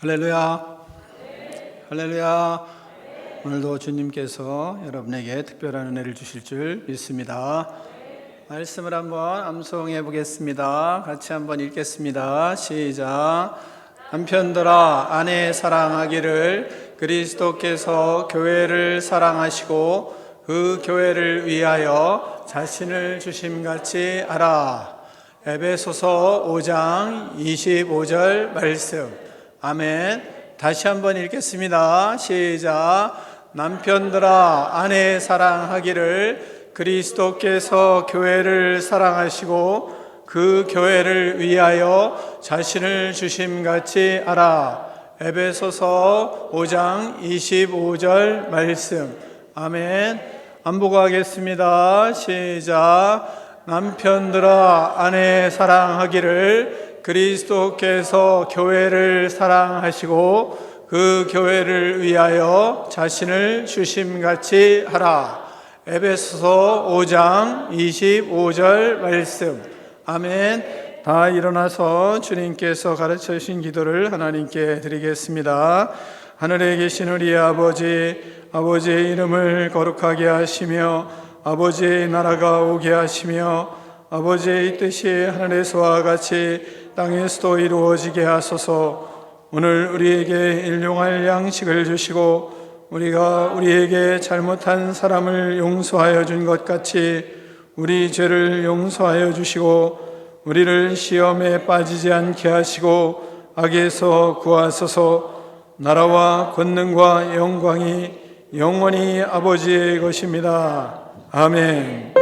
할렐루야. 할렐루야. 오늘도 주님께서 여러분에게 특별한 은혜를 주실 줄 믿습니다. 말씀을 한번 암송해 보겠습니다. 같이 한번 읽겠습니다. 시작. 남편들아 아내 사랑하기를 그리스도께서 교회를 사랑하시고 그 교회를 위하여 자신을 주심같이 알아. 에베소서 5장 25절 말씀. 아멘. 다시 한번 읽겠습니다. 시작. 남편들아 아내 사랑하기를 그리스도께서 교회를 사랑하시고 그 교회를 위하여 자신을 주심같이 알아. 에베소서 5장 25절 말씀. 아멘. 안보고하겠습니다. 시작. 남편들아 아내 사랑하기를 그리스도께서 교회를 사랑하시고 그 교회를 위하여 자신을 주심같이 하라. 에베소서 5장 25절 말씀. 아멘. 다 일어나서 주님께서 가르쳐 주신 기도를 하나님께 드리겠습니다. 하늘에 계신 우리 아버지, 아버지의 이름을 거룩하게 하시며 아버지의 나라가 오게 하시며 아버지의 뜻이 하늘에서와 같이 땅에서도 이루어지게 하소서. 오늘 우리에게 일용할 양식을 주시고 우리가 우리에게 잘못한 사람을 용서하여 준 것 같이 우리 죄를 용서하여 주시고 우리를 시험에 빠지지 않게 하시고 악에서 구하소서. 나라와 권능과 영광이 영원히 아버지의 것입니다. 아멘.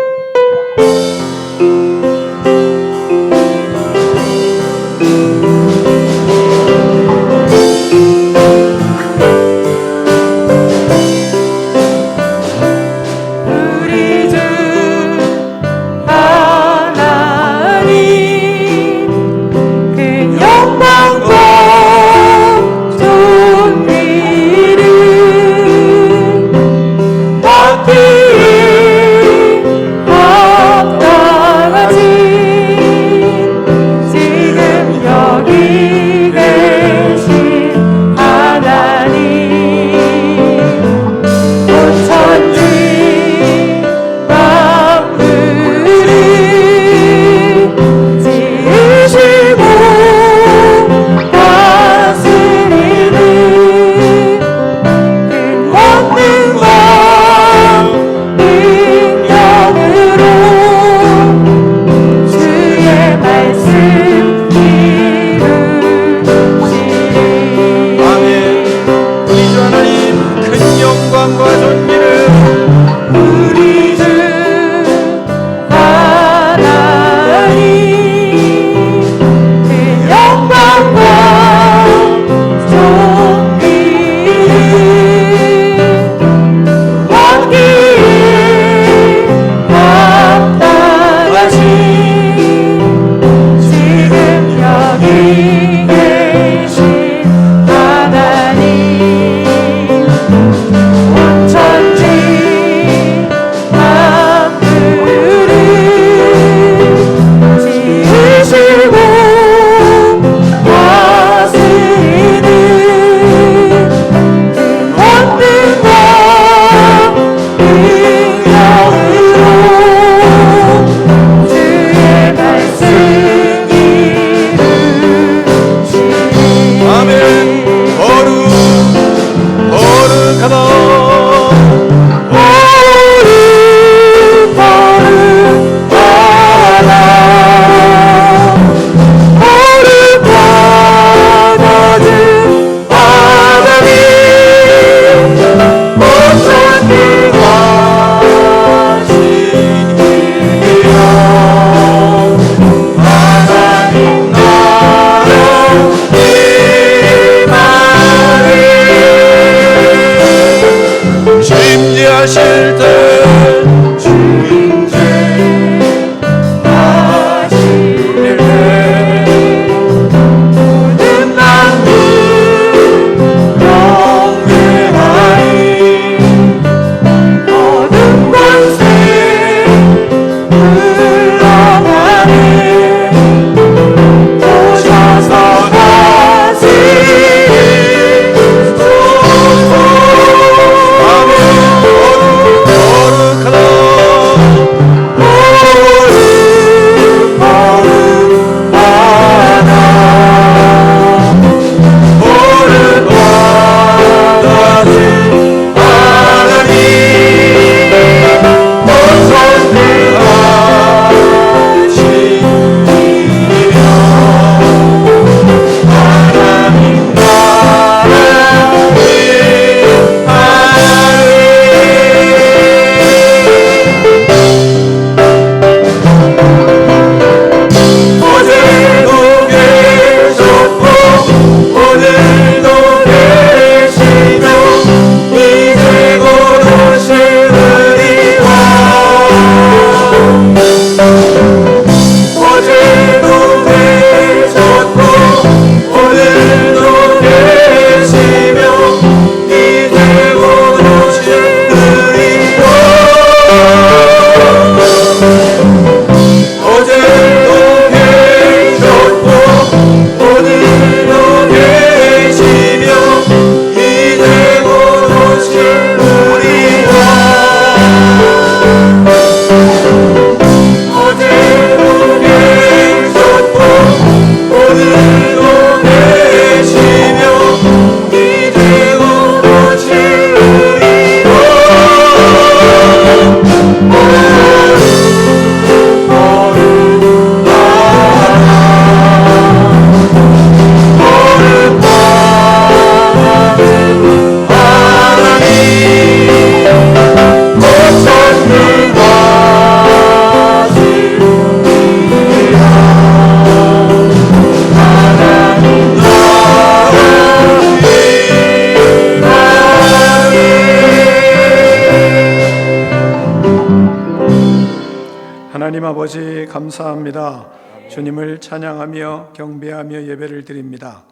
하나님 아버지 감사합니다. 주님을 찬양하며 경배하며 예배를 드립니다.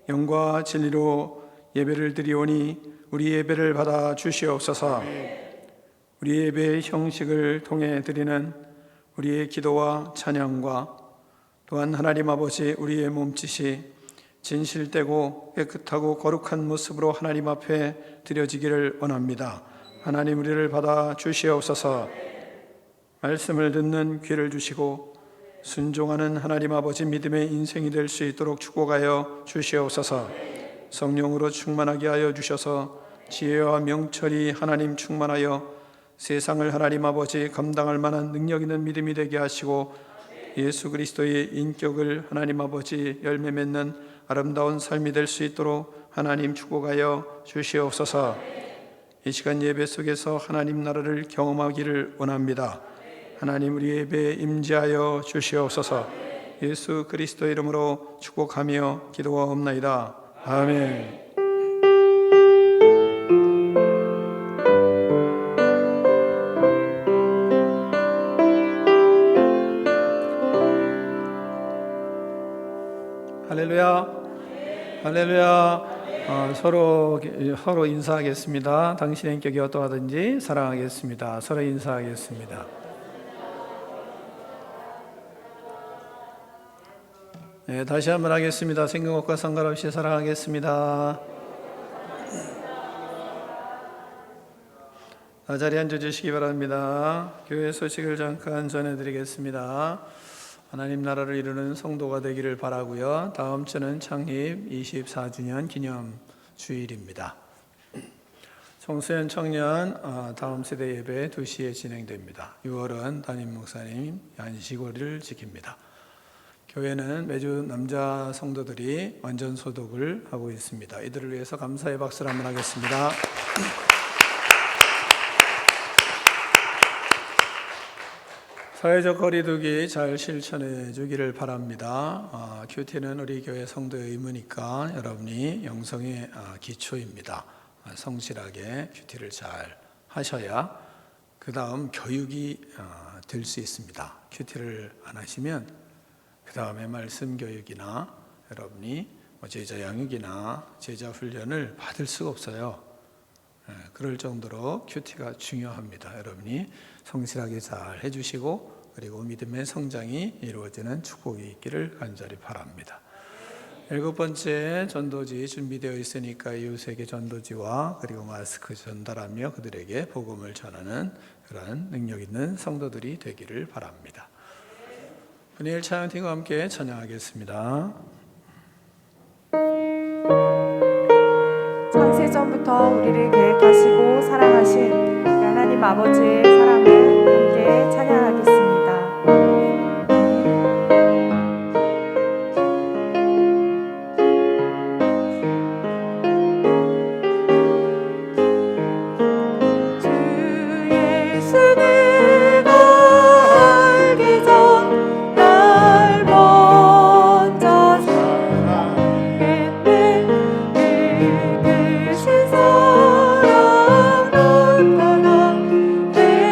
영과 진리로 예배를 드리오니 우리 예배를 받아 주시옵소서. 우리 예배의 형식을 통해 드리는 우리의 기도와 찬양과 또한 하나님 아버지 우리의 몸짓이 진실되고 깨끗하고 거룩한 모습으로 하나님 앞에 드려지기를 원합니다. 하나님 우리를 받아 주시옵소서. 말씀을 듣는 귀를 주시고 순종하는 하나님 아버지 믿음의 인생이 될 수 있도록 축복하여 주시옵소서. 성령으로 충만하게 하여 주셔서 지혜와 명철이 하나님 충만하여 세상을 하나님 아버지 감당할 만한 능력 있는 믿음이 되게 하시고 예수 그리스도의 인격을 하나님 아버지 열매 맺는 아름다운 삶이 될 수 있도록 하나님 축복하여 주시옵소서. 이 시간 예배 속에서 하나님 나라를 경험하기를 원합니다. 하나님 우리 예배에 임재하여 주시옵소서. 예수 그리스도의 이름으로 축복하며 기도하옵나이다. 아멘. 할렐루야. 할렐루야. 서로 인사하겠습니다. 당신의 인격이 어떠하든지 사랑하겠습니다. 서로 인사하겠습니다. 네, 다시 한번 하겠습니다. 생긴 것과 상관없이 사랑하겠습니다. 자리에 앉아주시기 바랍니다. 교회 소식을 잠깐 전해드리겠습니다. 하나님 나라를 이루는 성도가 되기를 바라고요. 다음 주는 창립 24주년 기념 주일입니다. 청소년 청년 다음 세대 예배 2시에 진행됩니다. 6월은 담임 목사님 안식월을 지킵니다. 교회는 매주 남자 성도들이 완전 소독을 하고 있습니다. 이들을 위해서 감사의 박수를 한번 하겠습니다. 사회적 거리두기 잘 실천해 주기를 바랍니다. 큐티는 우리 교회 성도의 의무니까 여러분이 영성의 기초입니다. 성실하게 큐티를 잘 하셔야 그 다음 교육이 될 수 있습니다. 큐티를 안 하시면 그 다음에 말씀 교육이나 여러분이 제자 양육이나 제자 훈련을 받을 수가 없어요. 그럴 정도로 큐티가 중요합니다. 여러분이 성실하게 잘 해주시고 그리고 믿음의 성장이 이루어지는 축복이 있기를 간절히 바랍니다. 7번째 전도지 준비되어 있으니까 이웃에게 전도지와 그리고 마스크 전달하며 그들에게 복음을 전하는 그런 능력 있는 성도들이 되기를 바랍니다. 은혜일 찬양팀과 함께 찬양하겠습니다. 창세전부터 우리를 계획하시고 사랑하신 하나님 아버지의 사랑을 함께 찬양하겠습니다.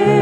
내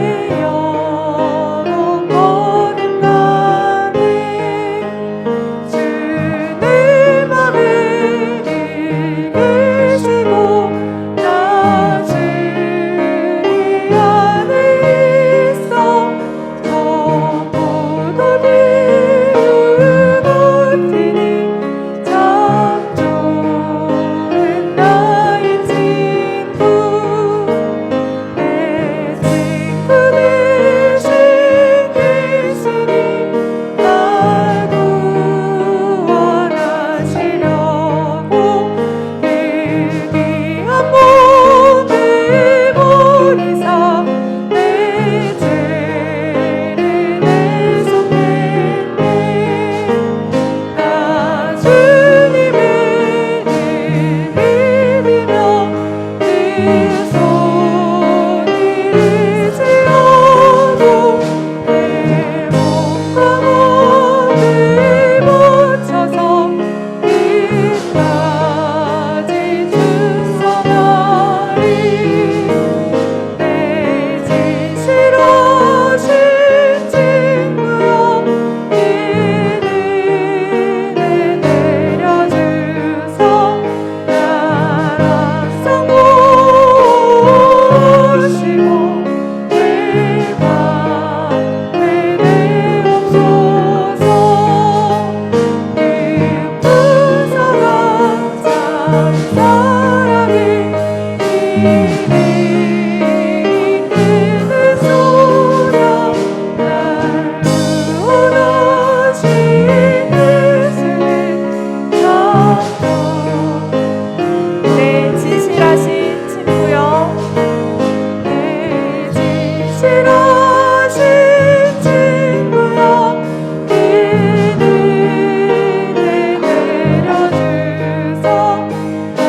사랑이 이르는 소녀 날 원하시는 예수는 나도 내 진실하신 친구여 내 진실하신 친구여 이는 내 내려주소 나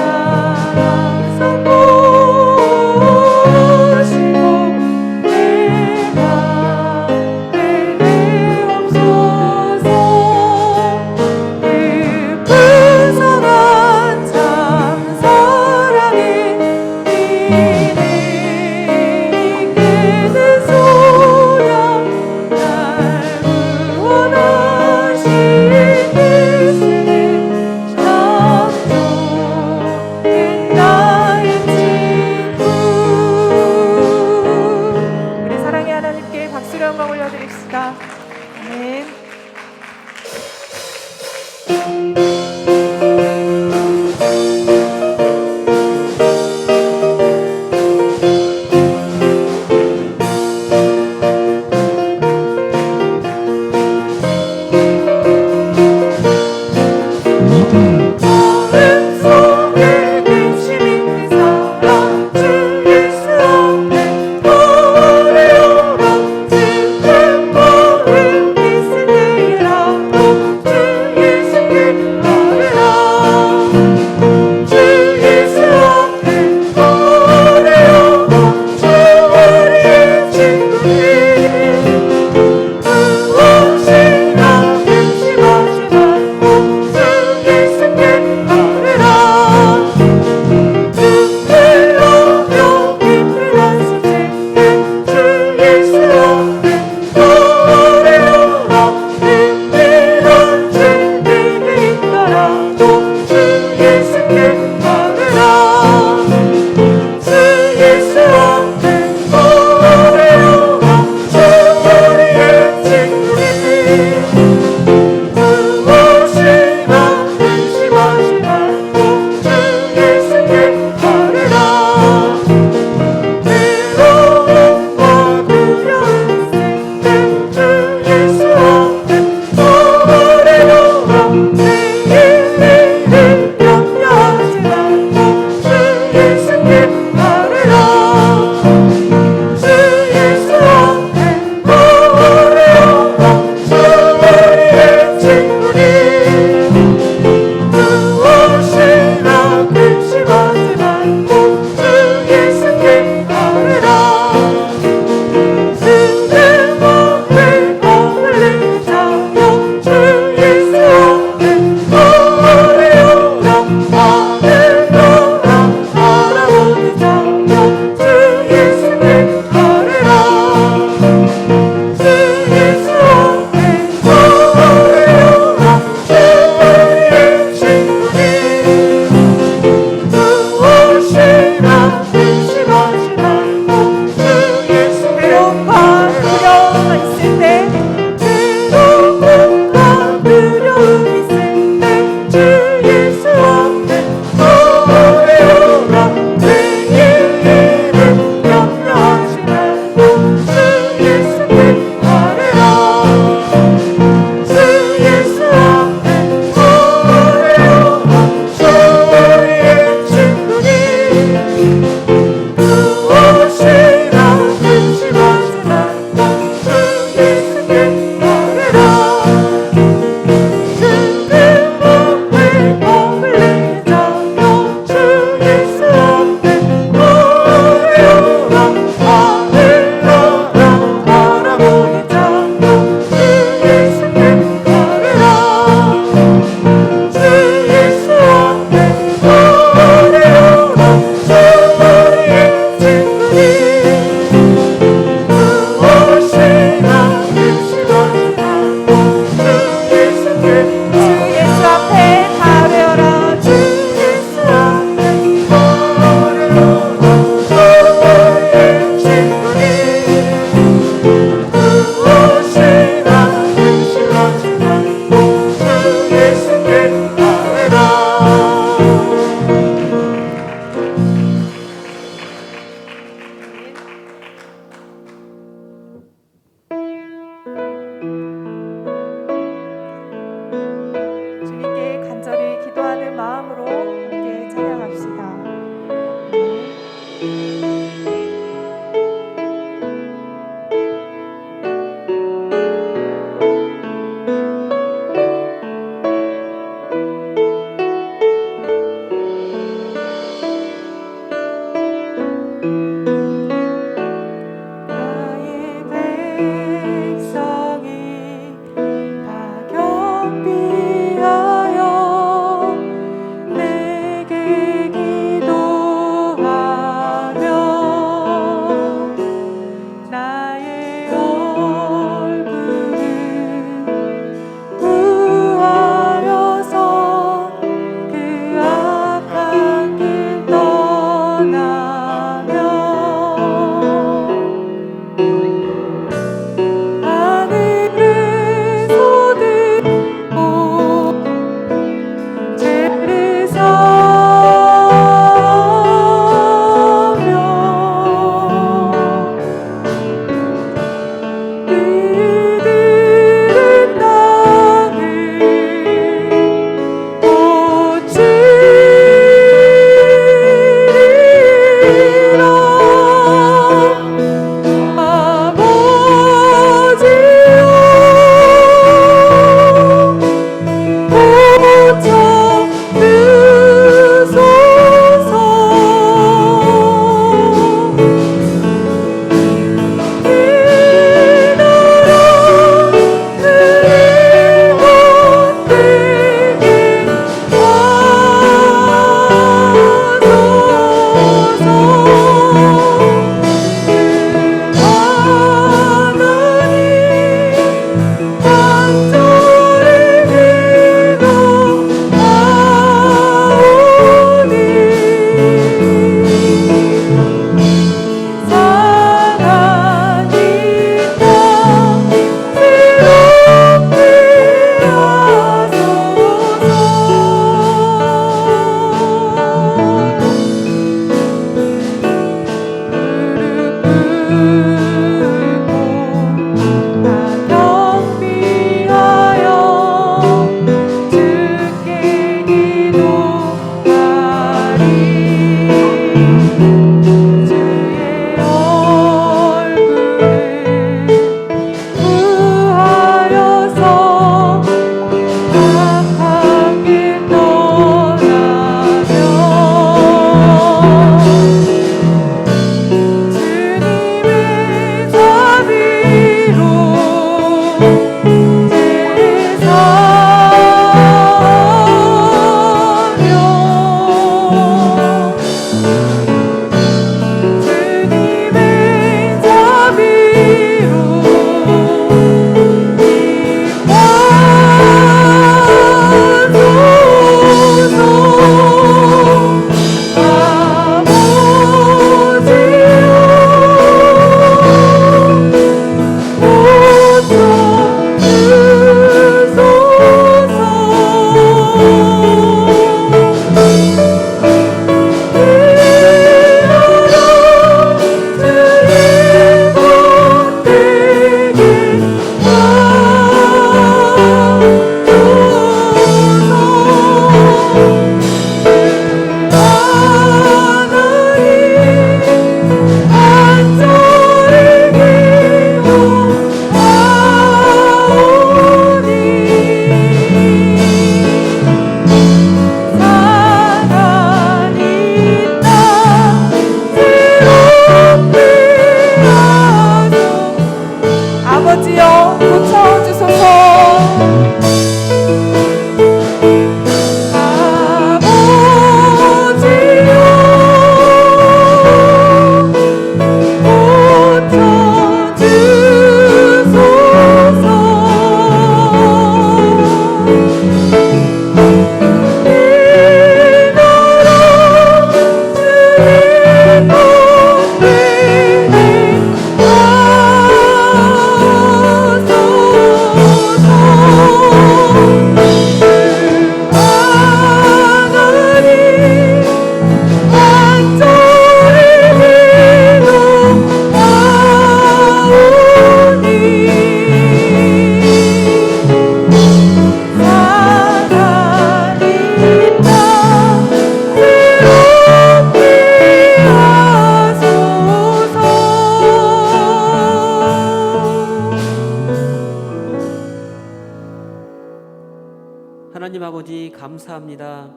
감사합니다.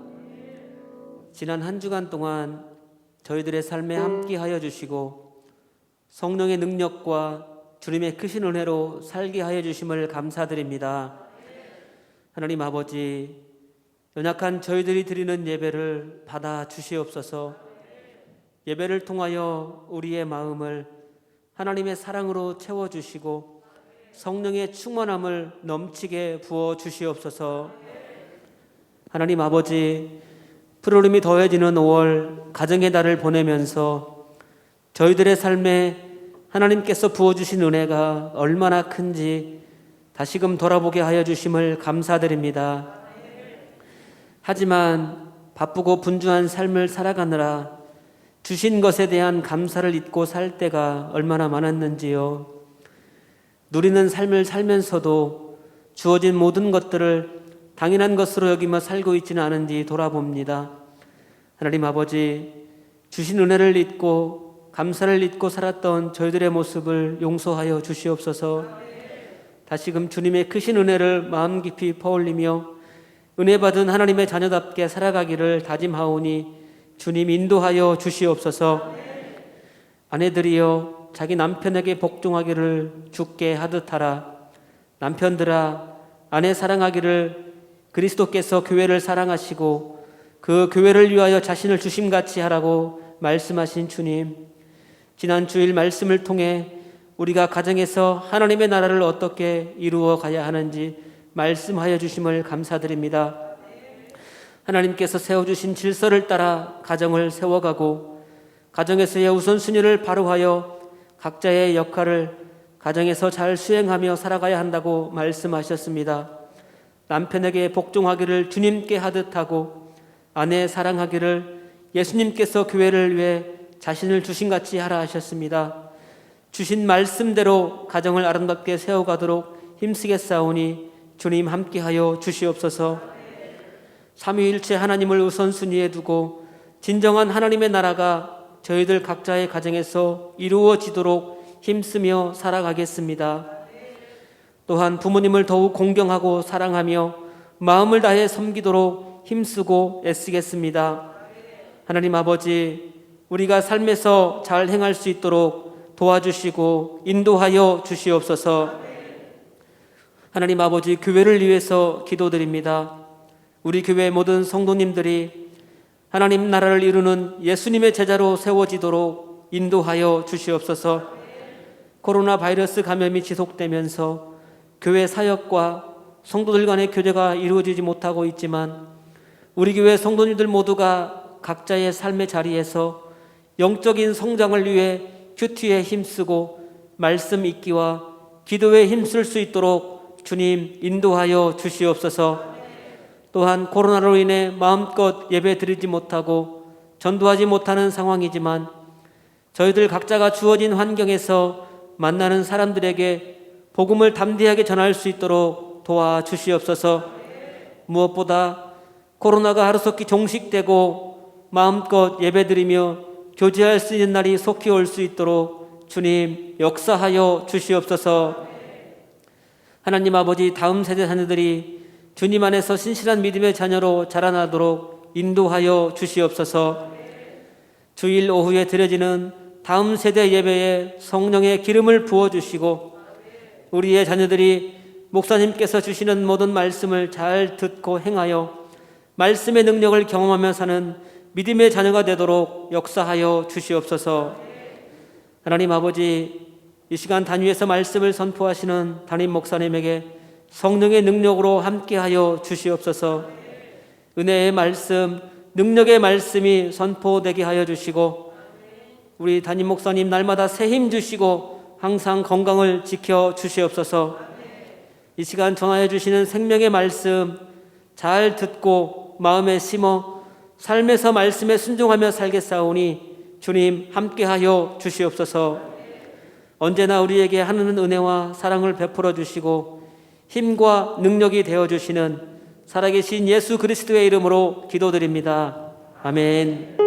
지난 한 주간 동안 저희들의 삶에 함께하여 주시고 성령의 능력과 주님의 크신 은혜로 살게 하여 주심을 감사드립니다. 하나님 아버지, 연약한 저희들이 드리는 예배를 받아 주시옵소서. 예배를 통하여 우리의 마음을 하나님의 사랑으로 채워주시고 성령의 충만함을 넘치게 부어 주시옵소서. 하나님 아버지, 푸르름이 더해지는 5월 가정의 달을 보내면서 저희들의 삶에 하나님께서 부어주신 은혜가 얼마나 큰지 다시금 돌아보게 하여 주심을 감사드립니다. 하지만 바쁘고 분주한 삶을 살아가느라 주신 것에 대한 감사를 잊고 살 때가 얼마나 많았는지요. 누리는 삶을 살면서도 주어진 모든 것들을 당연한 것으로 여기며 살고 있지는 않은지 돌아봅니다. 하나님 아버지, 주신 은혜를 잊고 감사를 잊고 살았던 저희들의 모습을 용서하여 주시옵소서. 다시금 주님의 크신 은혜를 마음 깊이 퍼올리며 은혜 받은 하나님의 자녀답게 살아가기를 다짐하오니 주님 인도하여 주시옵소서. 아내들이여 자기 남편에게 복종하기를 주께 하듯 하라. 남편들아 아내 사랑하기를 그리스도께서 교회를 사랑하시고 그 교회를 위하여 자신을 주심같이 하라고 말씀하신 주님, 지난 주일 말씀을 통해 우리가 가정에서 하나님의 나라를 어떻게 이루어 가야 하는지 말씀하여 주심을 감사드립니다. 하나님께서 세워주신 질서를 따라 가정을 세워가고 가정에서의 우선순위를 바로하여 각자의 역할을 가정에서 잘 수행하며 살아가야 한다고 말씀하셨습니다. 남편에게 복종하기를 주님께 하듯 하고 아내 사랑하기를 예수님께서 교회를 위해 자신을 주신같이 하라 하셨습니다. 주신 말씀대로 가정을 아름답게 세워가도록 힘쓰겠사오니 주님 함께하여 주시옵소서. 삼위일체 하나님을 우선순위에 두고 진정한 하나님의 나라가 저희들 각자의 가정에서 이루어지도록 힘쓰며 살아가겠습니다. 또한 부모님을 더욱 공경하고 사랑하며 마음을 다해 섬기도록 힘쓰고 애쓰겠습니다. 하나님 아버지, 우리가 삶에서 잘 행할 수 있도록 도와주시고 인도하여 주시옵소서. 하나님 아버지, 교회를 위해서 기도드립니다. 우리 교회 모든 성도님들이 하나님 나라를 이루는 예수님의 제자로 세워지도록 인도하여 주시옵소서. 코로나 바이러스 감염이 지속되면서 교회 사역과 성도들 간의 교제가 이루어지지 못하고 있지만 우리 교회 성도님들 모두가 각자의 삶의 자리에서 영적인 성장을 위해 큐티에 힘쓰고 말씀 읽기와 기도에 힘쓸 수 있도록 주님 인도하여 주시옵소서. 또한 코로나로 인해 마음껏 예배 드리지 못하고 전도하지 못하는 상황이지만 저희들 각자가 주어진 환경에서 만나는 사람들에게 복음을 담대하게 전할 수 있도록 도와주시옵소서. 무엇보다 코로나가 하루속히 종식되고 마음껏 예배드리며 교제할 수 있는 날이 속히 올 수 있도록 주님 역사하여 주시옵소서. 하나님 아버지, 다음 세대 자녀들이 주님 안에서 신실한 믿음의 자녀로 자라나도록 인도하여 주시옵소서. 주일 오후에 드려지는 다음 세대 예배에 성령의 기름을 부어주시고 우리의 자녀들이 목사님께서 주시는 모든 말씀을 잘 듣고 행하여 말씀의 능력을 경험하며 사는 믿음의 자녀가 되도록 역사하여 주시옵소서. 하나님 아버지, 이 시간 단위에서 말씀을 선포하시는 담임 목사님에게 성령의 능력으로 함께하여 주시옵소서. 은혜의 말씀, 능력의 말씀이 선포되게 하여 주시고 우리 담임 목사님 날마다 새 힘 주시고 항상 건강을 지켜 주시옵소서. 이 시간 전하여 주시는 생명의 말씀 잘 듣고 마음에 심어 삶에서 말씀에 순종하며 살겠사오니 주님 함께하여 주시옵소서. 언제나 우리에게 하는 은혜와 사랑을 베풀어 주시고 힘과 능력이 되어주시는 살아계신 예수 그리스도의 이름으로 기도드립니다. 아멘.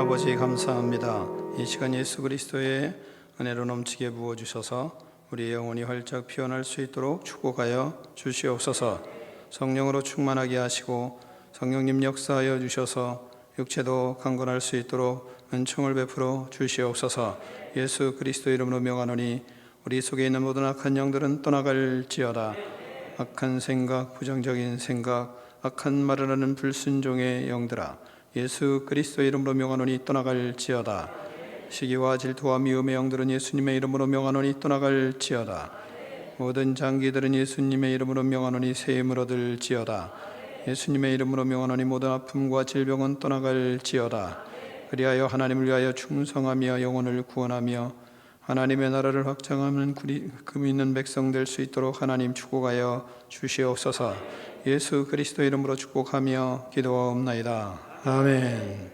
아버지 감사합니다. 이 시간 예수 그리스도의 은혜로 넘치게 부어주셔서 우리의 영혼이 활짝 피어날 수 있도록 축복하여 주시옵소서. 성령으로 충만하게 하시고 성령님 역사하여 주셔서 육체도 강건할 수 있도록 은총을 베풀어 주시옵소서. 예수 그리스도 이름으로 명하노니 우리 속에 있는 모든 악한 영들은 떠나갈지어다. 악한 생각, 부정적인 생각, 악한 말을 하는 불순종의 영들아, 예수 그리스도 이름으로 명하노니 떠나갈지어다. 시기와 질투와 미움의 영들은 예수님의 이름으로 명하노니 떠나갈지어다. 모든 장기들은 예수님의 이름으로 명하노니 세임을 얻을지어다. 예수님의 이름으로 명하노니 모든 아픔과 질병은 떠나갈지어다. 그리하여 하나님을 위하여 충성하며 영혼을 구원하며 하나님의 나라를 확장하는 그 믿는 백성 될 수 있도록 하나님 축복하여 주시옵소서. 예수 그리스도 이름으로 축복하며 기도하옵나이다. 아멘.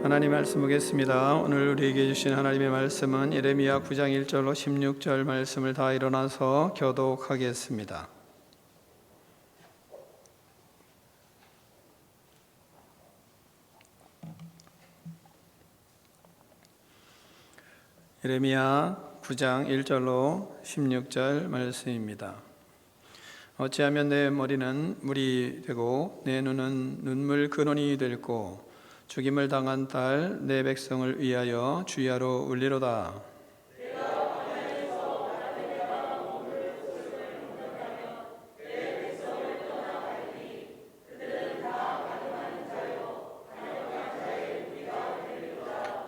하나님 말씀 보겠습니다. 오늘 우리에게 주신 하나님의 말씀은 예레미야 9장 1절로 16절 말씀을 다 일어나서 교독하겠습니다. 예레미야 9장 1절로 16절 말씀입니다. 어찌하면 내 머리는 물이 되고 내 눈은 눈물 근원이 될고 죽임을 당한 딸 내 백성을 위하여 주야로 울리로다.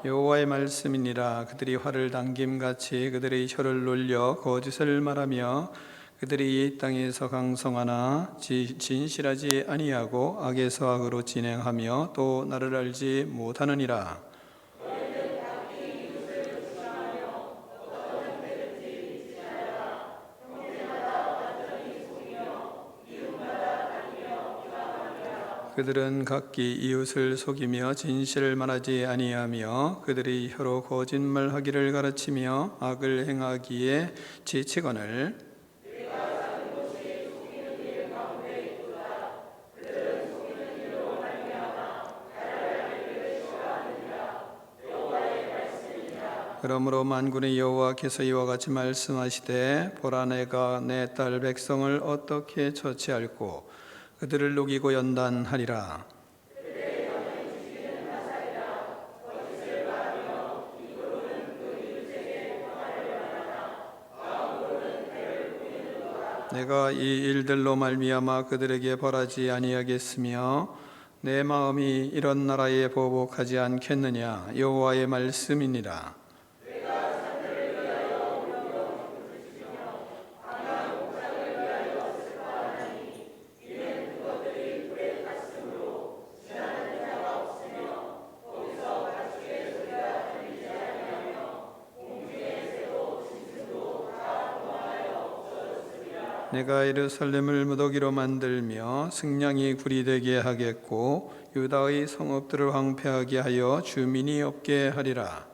여호와의 말씀이니라. 그들이 활을 당김같이 그들의 혀를 놀려 거짓을 말하며 그들이 이 땅에서 강성하나 진실하지 아니하고 악에서 악으로 진행하며 또 나를 알지 못하느니라. 그들은 각기 이웃을 속이며 진실을 말하지 아니하며 그들의 혀로 거짓말하기를 가르치며 악을 행하기에 지치거늘 그러므로 만군의 여호와께서 이와 같이 말씀하시되 보라 내가 내 딸 백성을 어떻게 처치할꼬 그들을 녹이고 연단하리라. 내가 이 일들로 말미암아 그들에게 벌하지 아니하겠으며 내 마음이 이런 나라에 보복하지 않겠느냐 여호와의 말씀이니라. 내가 예루살렘을 무더기로 만들며 승냥이 굴이 되게 하겠고 유다의 성읍들을 황폐하게 하여 주민이 없게 하리라.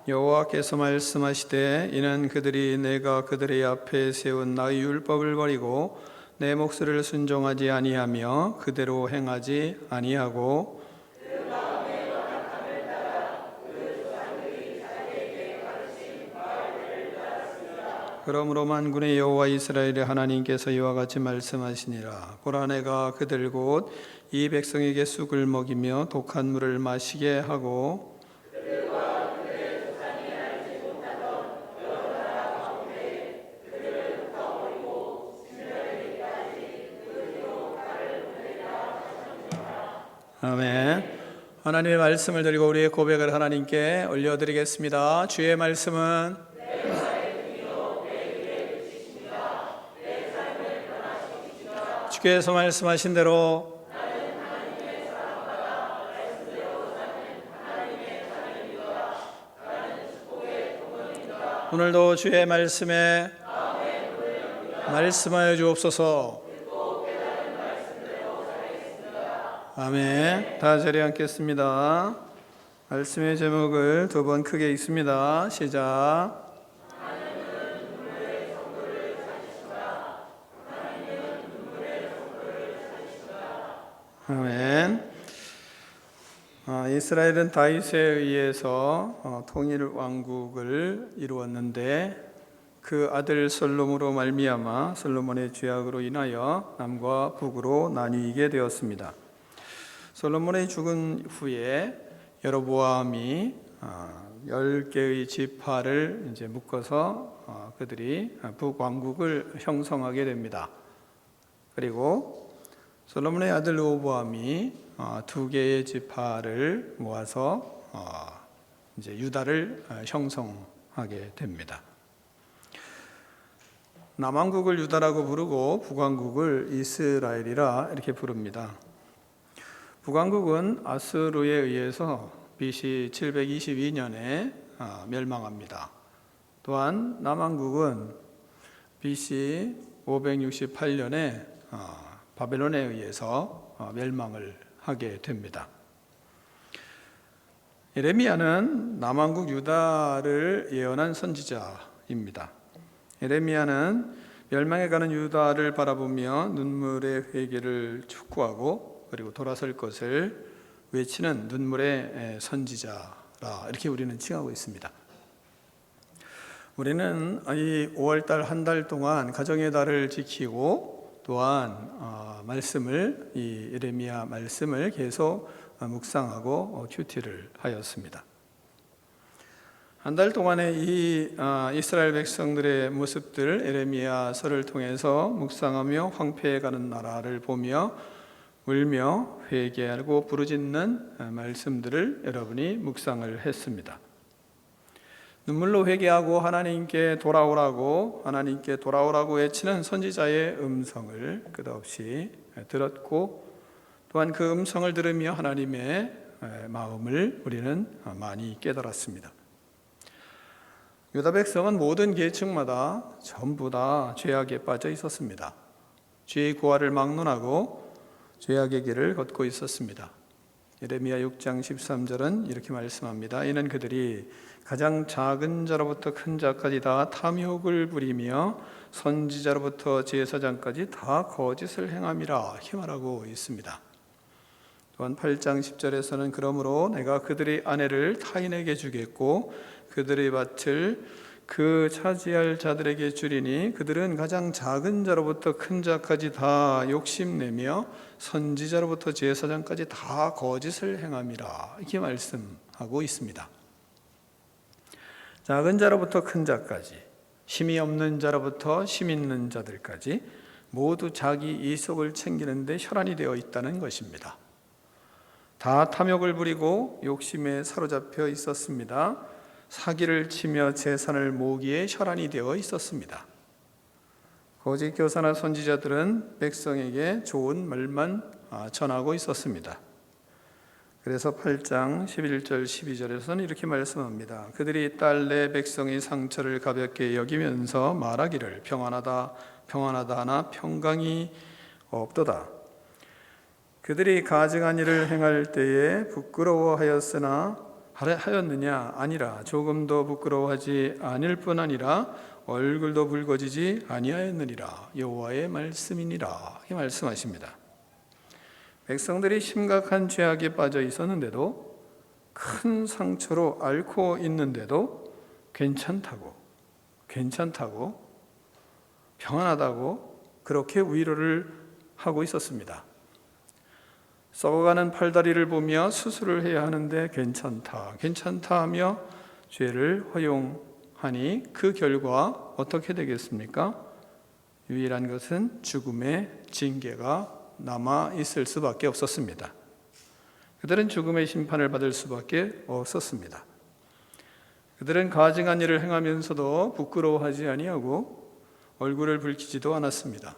여호와께서 말씀하시되 이는 그들이 내가 그들의 앞에 세운 나의 율법을 버리고 내 목소리를 순종하지 아니하며 그대로 행하지 아니하고 그러므로 만군의 여호와 이스라엘의 하나님께서 이와 같이 말씀하시니라. 보라 내가 그들 곧 이 백성에게 쑥을 먹이며 독한 물을 마시게 하고 아멘. 하나님의 말씀을 드리고 우리의 고백을 하나님께 올려드리겠습니다. 주의 말씀은 주께서 말씀하신 대로 오늘도 주의 말씀에 말씀하여 주옵소서. 아멘. 다 자리에 앉겠습니다. 말씀의 제목을 두 번 크게 읽습니다. 시작. 아멘. 이스라엘은 다윗에 의해서 통일 왕국을 이루었는데 그 아들 솔로몬으로 말미암아 솔로몬의 죄악으로 인하여 남과 북으로 나뉘게 되었습니다. 솔로몬의 죽은 후에 여로보암이 10개의 지파를 이제 묶어서 그들이 북왕국을 형성하게 됩니다. 그리고 솔로몬의 아들 르호보암이 2개의 지파를 모아서 이제 유다를 형성하게 됩니다. 남왕국을 유다라고 부르고 북왕국을 이스라엘이라 이렇게 부릅니다. 북왕국은 아수르에 의해서 BC 722년에 멸망합니다. 또한 남왕국은 BC 568년에 바벨론에 의해서 멸망을 하게 됩니다. 예레미야는 남왕국 유다를 예언한 선지자입니다. 예레미야는 멸망해가는 유다를 바라보며 눈물의 회개를 촉구하고 그리고 돌아설 것을 외치는 눈물의 선지자라 이렇게 우리는 칭하고 있습니다. 우리는 이 5월달 한 달 동안 가정의 달을 지키고 또한 말씀을 이 예레미야 말씀을 계속 묵상하고 큐티를 하였습니다. 한 달 동안의 이 이스라엘 백성들의 모습들 예레미야서를 통해서 묵상하며 황폐해가는 나라를 보며 울며 회개하고 부르짖는 말씀들을 여러분이 묵상을 했습니다. 눈물로 회개하고 하나님께 돌아오라고 외치는 선지자의 음성을 끝없이 들었고 또한 그 음성을 들으며 하나님의 마음을 우리는 많이 깨달았습니다. 유다 백성은 모든 계층마다 전부 다 죄악에 빠져 있었습니다. 죄의 고아를 막론하고 죄악의 길을 걷고 있었습니다. 예레미야 6장 13절은 이렇게 말씀합니다. 이는 그들이 가장 작은 자로부터 큰 자까지 다 탐욕을 부리며 선지자로부터 제사장까지 다 거짓을 행함이라 이렇게 말하고 있습니다. 또한 8장 10절에서는 그러므로 내가 그들의 아내를 타인에게 주겠고 그들의 밭을 그 차지할 자들에게 주리니 그들은 가장 작은 자로부터 큰 자까지 다 욕심내며 선지자로부터 제사장까지 다 거짓을 행함이라 이렇게 말씀하고 있습니다. 작은 자로부터 큰 자까지, 힘이 없는 자로부터 힘 있는 자들까지 모두 자기 이속을 챙기는데 혈안이 되어 있다는 것입니다. 다 탐욕을 부리고 욕심에 사로잡혀 있었습니다. 사기를 치며 재산을 모으기에 혈안이 되어 있었습니다. 거짓 교사나 선지자들은 백성에게 좋은 말만 전하고 있었습니다. 그래서 8장 11절 12절에서는 이렇게 말씀합니다. 그들이 딸 내 백성의 상처를 가볍게 여기면서 말하기를 평안하다 평안하다 하나 평강이 없도다. 그들이 가증한 일을 행할 때에 하였느냐? 아니라 조금도 부끄러워하지 아닐 뿐 아니라 얼굴도 붉어지지 아니하였느니라. 여호와의 말씀이니라. 이렇게 말씀하십니다. 백성들이 심각한 죄악에 빠져 있었는데도 큰 상처로 앓고 있는데도 괜찮다고 평안하다고 그렇게 위로를 하고 있었습니다. 썩어가는 팔다리를 보며 수술을 해야 하는데 괜찮다 하며 죄를 허용하니 그 결과 어떻게 되겠습니까? 유일한 것은 죽음의 징계가 남아 있을 수밖에 없었습니다. 그들은 죽음의 심판을 받을 수밖에 없었습니다. 그들은 가증한 일을 행하면서도 부끄러워하지 아니하고 얼굴을 붉히지도 않았습니다.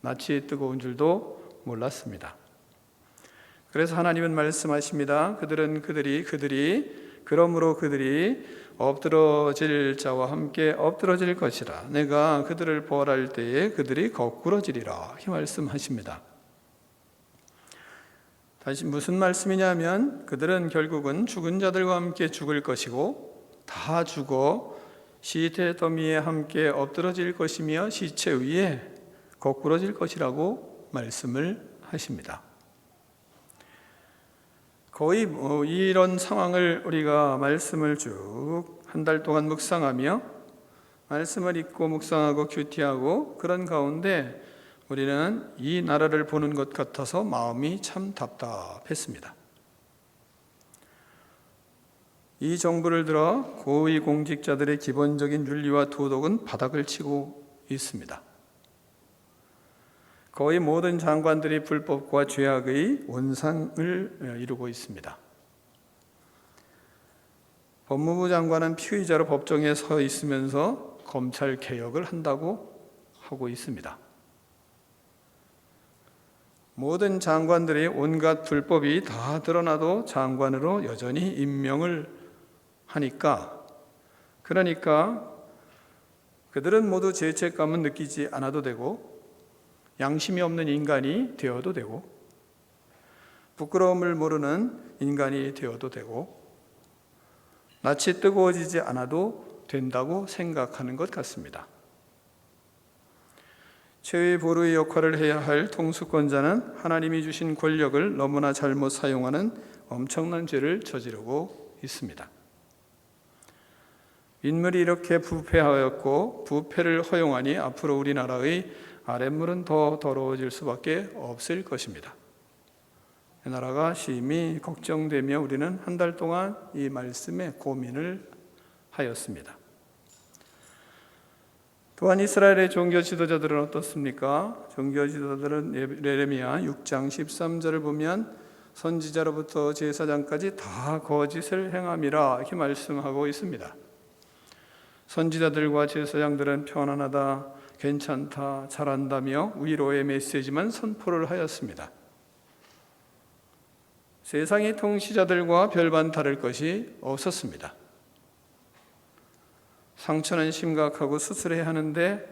낯이 뜨거운 줄도 몰랐습니다. 그래서 하나님은 말씀하십니다. 그들이 그러므로 그들이 엎드러질 자와 함께 엎드러질 것이라. 내가 그들을 벌할 때에 그들이 거꾸러지리라. 이 말씀하십니다. 다시 무슨 말씀이냐면 그들은 결국은 죽은 자들과 함께 죽을 것이고 다 죽어 시체 더미에 함께 엎드러질 것이며 시체 위에 거꾸러질 것이라고 말씀을 하십니다. 거의 이런 상황을 우리가 말씀을 쭉 한 달 동안 묵상하며 말씀을 읽고 묵상하고 큐티하고 그런 가운데 우리는 이 나라를 보는 것 같아서 마음이 참 답답했습니다. 이 정부를 들어 고위 공직자들의 기본적인 윤리와 도덕은 바닥을 치고 있습니다. 거의 모든 장관들이 불법과 죄악의 원상을 이루고 있습니다. 법무부 장관은 피의자로 법정에 서 있으면서 검찰 개혁을 한다고 하고 있습니다. 모든 장관들이 온갖 불법이 다 드러나도 장관으로 여전히 임명을 하니까 그러니까 그들은 모두 죄책감은 느끼지 않아도 되고 양심이 없는 인간이 되어도 되고 부끄러움을 모르는 인간이 되어도 되고 낯이 뜨거워지지 않아도 된다고 생각하는 것 같습니다. 최후의 보루의 역할을 해야 할 통수권자는 하나님이 주신 권력을 너무나 잘못 사용하는 엄청난 죄를 저지르고 있습니다. 인물이 이렇게 부패하였고 부패를 허용하니 앞으로 우리나라의 아랫물은 더 더러워질 수밖에 없을 것입니다. 이 나라가 심히 걱정되며 우리는 한 달 동안 이 말씀에 고민을 하였습니다. 또한 이스라엘의 종교 지도자들은 어떻습니까? 종교 지도자들은 예레미야 6장 13절을 보면 선지자로부터 제사장까지 다 거짓을 행함이라 이렇게 말씀하고 있습니다. 선지자들과 제사장들은 편안하다, 괜찮다, 잘한다며 위로의 메시지만 선포를 하였습니다. 세상의 통치자들과 별반 다를 것이 없었습니다. 상처는 심각하고 수술해야 하는데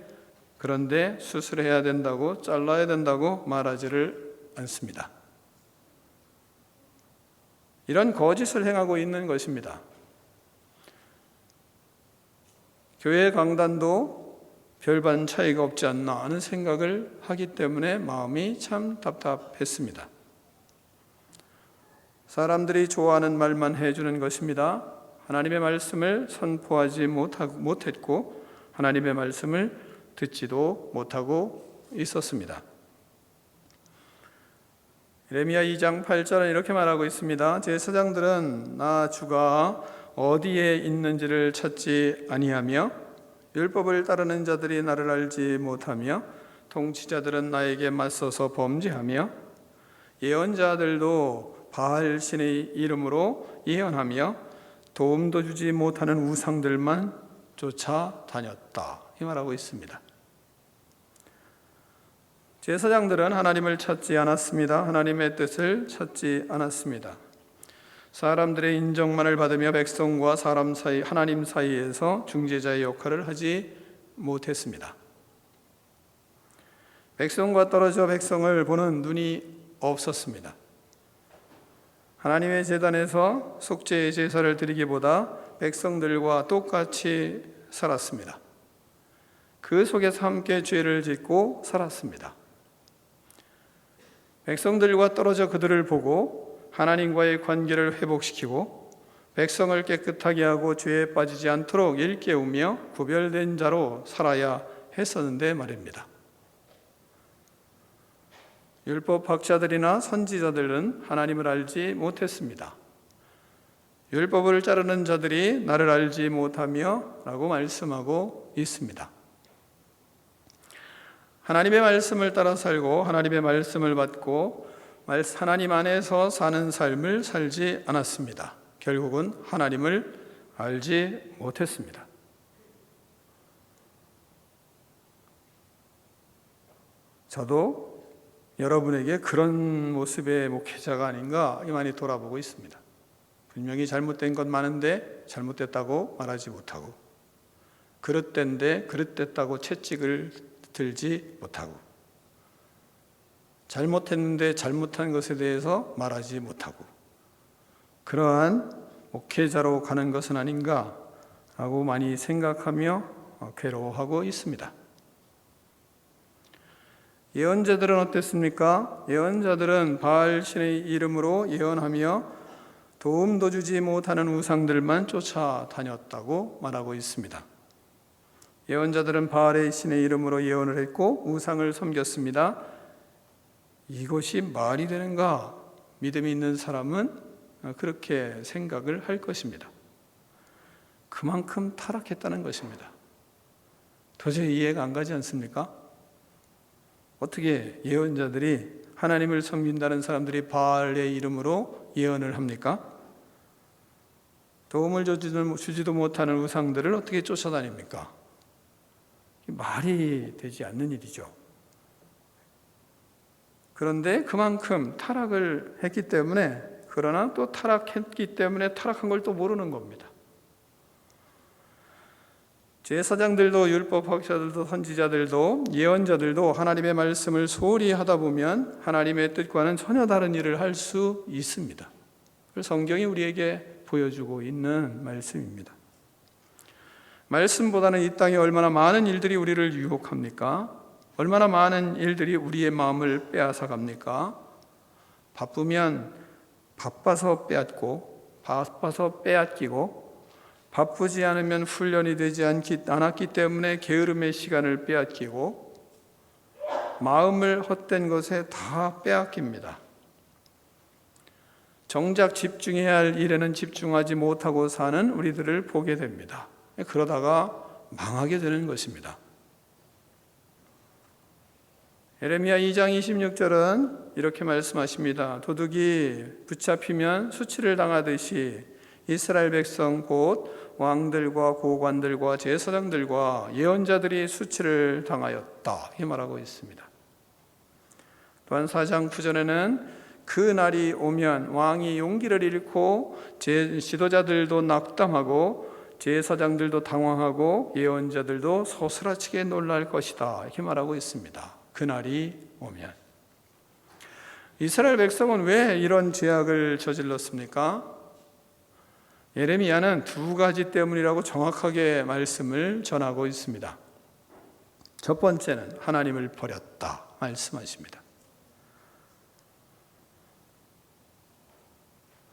그런데 수술해야 된다고 잘라야 된다고 말하지를 않습니다. 이런 거짓을 행하고 있는 것입니다. 교회 강단도 별반 차이가 없지 않나 하는 생각을 하기 때문에 마음이 참 답답했습니다. 사람들이 좋아하는 말만 해주는 것입니다. 하나님의 말씀을 선포하지 못했고 하나님의 말씀을 듣지도 못하고 있었습니다. 예레미야 2장 8절은 이렇게 말하고 있습니다. 제사장들은 나 주가 어디에 있는지를 찾지 아니하며 율법을 따르는 자들이 나를 알지 못하며 통치자들은 나에게 맞서서 범죄하며 예언자들도 바알 신의 이름으로 예언하며 도움도 주지 못하는 우상들만 쫓아다녔다. 이 말하고 있습니다. 제사장들은 하나님을 찾지 않았습니다. 하나님의 뜻을 찾지 않았습니다. 사람들의 인정만을 받으며 백성과 사람 사이, 하나님 사이에서 중재자의 역할을 하지 못했습니다. 백성과 떨어져 백성을 보는 눈이 없었습니다. 하나님의 제단에서 속죄의 제사를 드리기보다 백성들과 똑같이 살았습니다. 그 속에서 함께 죄를 짓고 살았습니다. 백성들과 떨어져 그들을 보고 하나님과의 관계를 회복시키고 백성을 깨끗하게 하고 죄에 빠지지 않도록 일깨우며 구별된 자로 살아야 했었는데 말입니다. 율법학자들이나 선지자들은 하나님을 알지 못했습니다. 율법을 자르는 자들이 나를 알지 못하며 라고 말씀하고 있습니다. 하나님의 말씀을 따라 살고 하나님의 말씀을 받고 하나님 안에서 사는 삶을 살지 않았습니다. 결국은 하나님을 알지 못했습니다. 저도 여러분에게 그런 모습의 목회자가 아닌가 많이 돌아보고 있습니다. 분명히 잘못된 것 많은데 잘못됐다고 말하지 못하고, 그릇된데 그릇됐다고 채찍을 들지 못하고, 잘못했는데 잘못한 것에 대해서 말하지 못하고, 그러한 목회자로 가는 것은 아닌가라고 많이 생각하며 괴로워하고 있습니다. 예언자들은 어땠습니까? 예언자들은 바알 신의 이름으로 예언하며 도움도 주지 못하는 우상들만 쫓아다녔다고 말하고 있습니다. 예언자들은 바알의 신의 이름으로 예언을 했고 우상을 섬겼습니다. 이것이 말이 되는가? 믿음이 있는 사람은 그렇게 생각을 할 것입니다. 그만큼 타락했다는 것입니다. 도저히 이해가 안 가지 않습니까? 어떻게 예언자들이, 하나님을 섬긴다는 사람들이 바알의 이름으로 예언을 합니까? 도움을 주지도 못하는 우상들을 어떻게 쫓아다닙니까? 말이 되지 않는 일이죠. 그런데 그만큼 타락을 했기 때문에, 그러나 또 타락했기 때문에 타락한 걸 또 모르는 겁니다. 제사장들도 율법학자들도 선지자들도 예언자들도 하나님의 말씀을 소홀히 하다 보면 하나님의 뜻과는 전혀 다른 일을 할 수 있습니다. 그래서 성경이 우리에게 보여주고 있는 말씀입니다. 말씀보다는 이 땅에 얼마나 많은 일들이 우리를 유혹합니까? 얼마나 많은 일들이 우리의 마음을 빼앗아 갑니까? 바쁘면 바빠서 빼앗고, 바빠서 빼앗기고, 바쁘지 않으면 훈련이 되지 않았기 때문에 게으름의 시간을 빼앗기고, 마음을 헛된 것에 다 빼앗깁니다. 정작 집중해야 할 일에는 집중하지 못하고 사는 우리들을 보게 됩니다. 그러다가 망하게 되는 것입니다. 예레미야 2장 26절은 이렇게 말씀하십니다. 도둑이 붙잡히면 수치를 당하듯이 이스라엘 백성 곧 왕들과 고관들과 제사장들과 예언자들이 수치를 당하였다, 이렇게 말하고 있습니다. 또한 4장 9절에는 그 날이 오면 왕이 용기를 잃고 지도자들도 낙담하고 제사장들도 당황하고 예언자들도 소스라치게 놀랄 것이다, 이렇게 말하고 있습니다. 그 날이 오면. 이스라엘 백성은 왜 이런 죄악을 저질렀습니까? 예레미야는 두 가지 때문이라고 정확하게 말씀을 전하고 있습니다. 첫 번째는 하나님을 버렸다 말씀하십니다.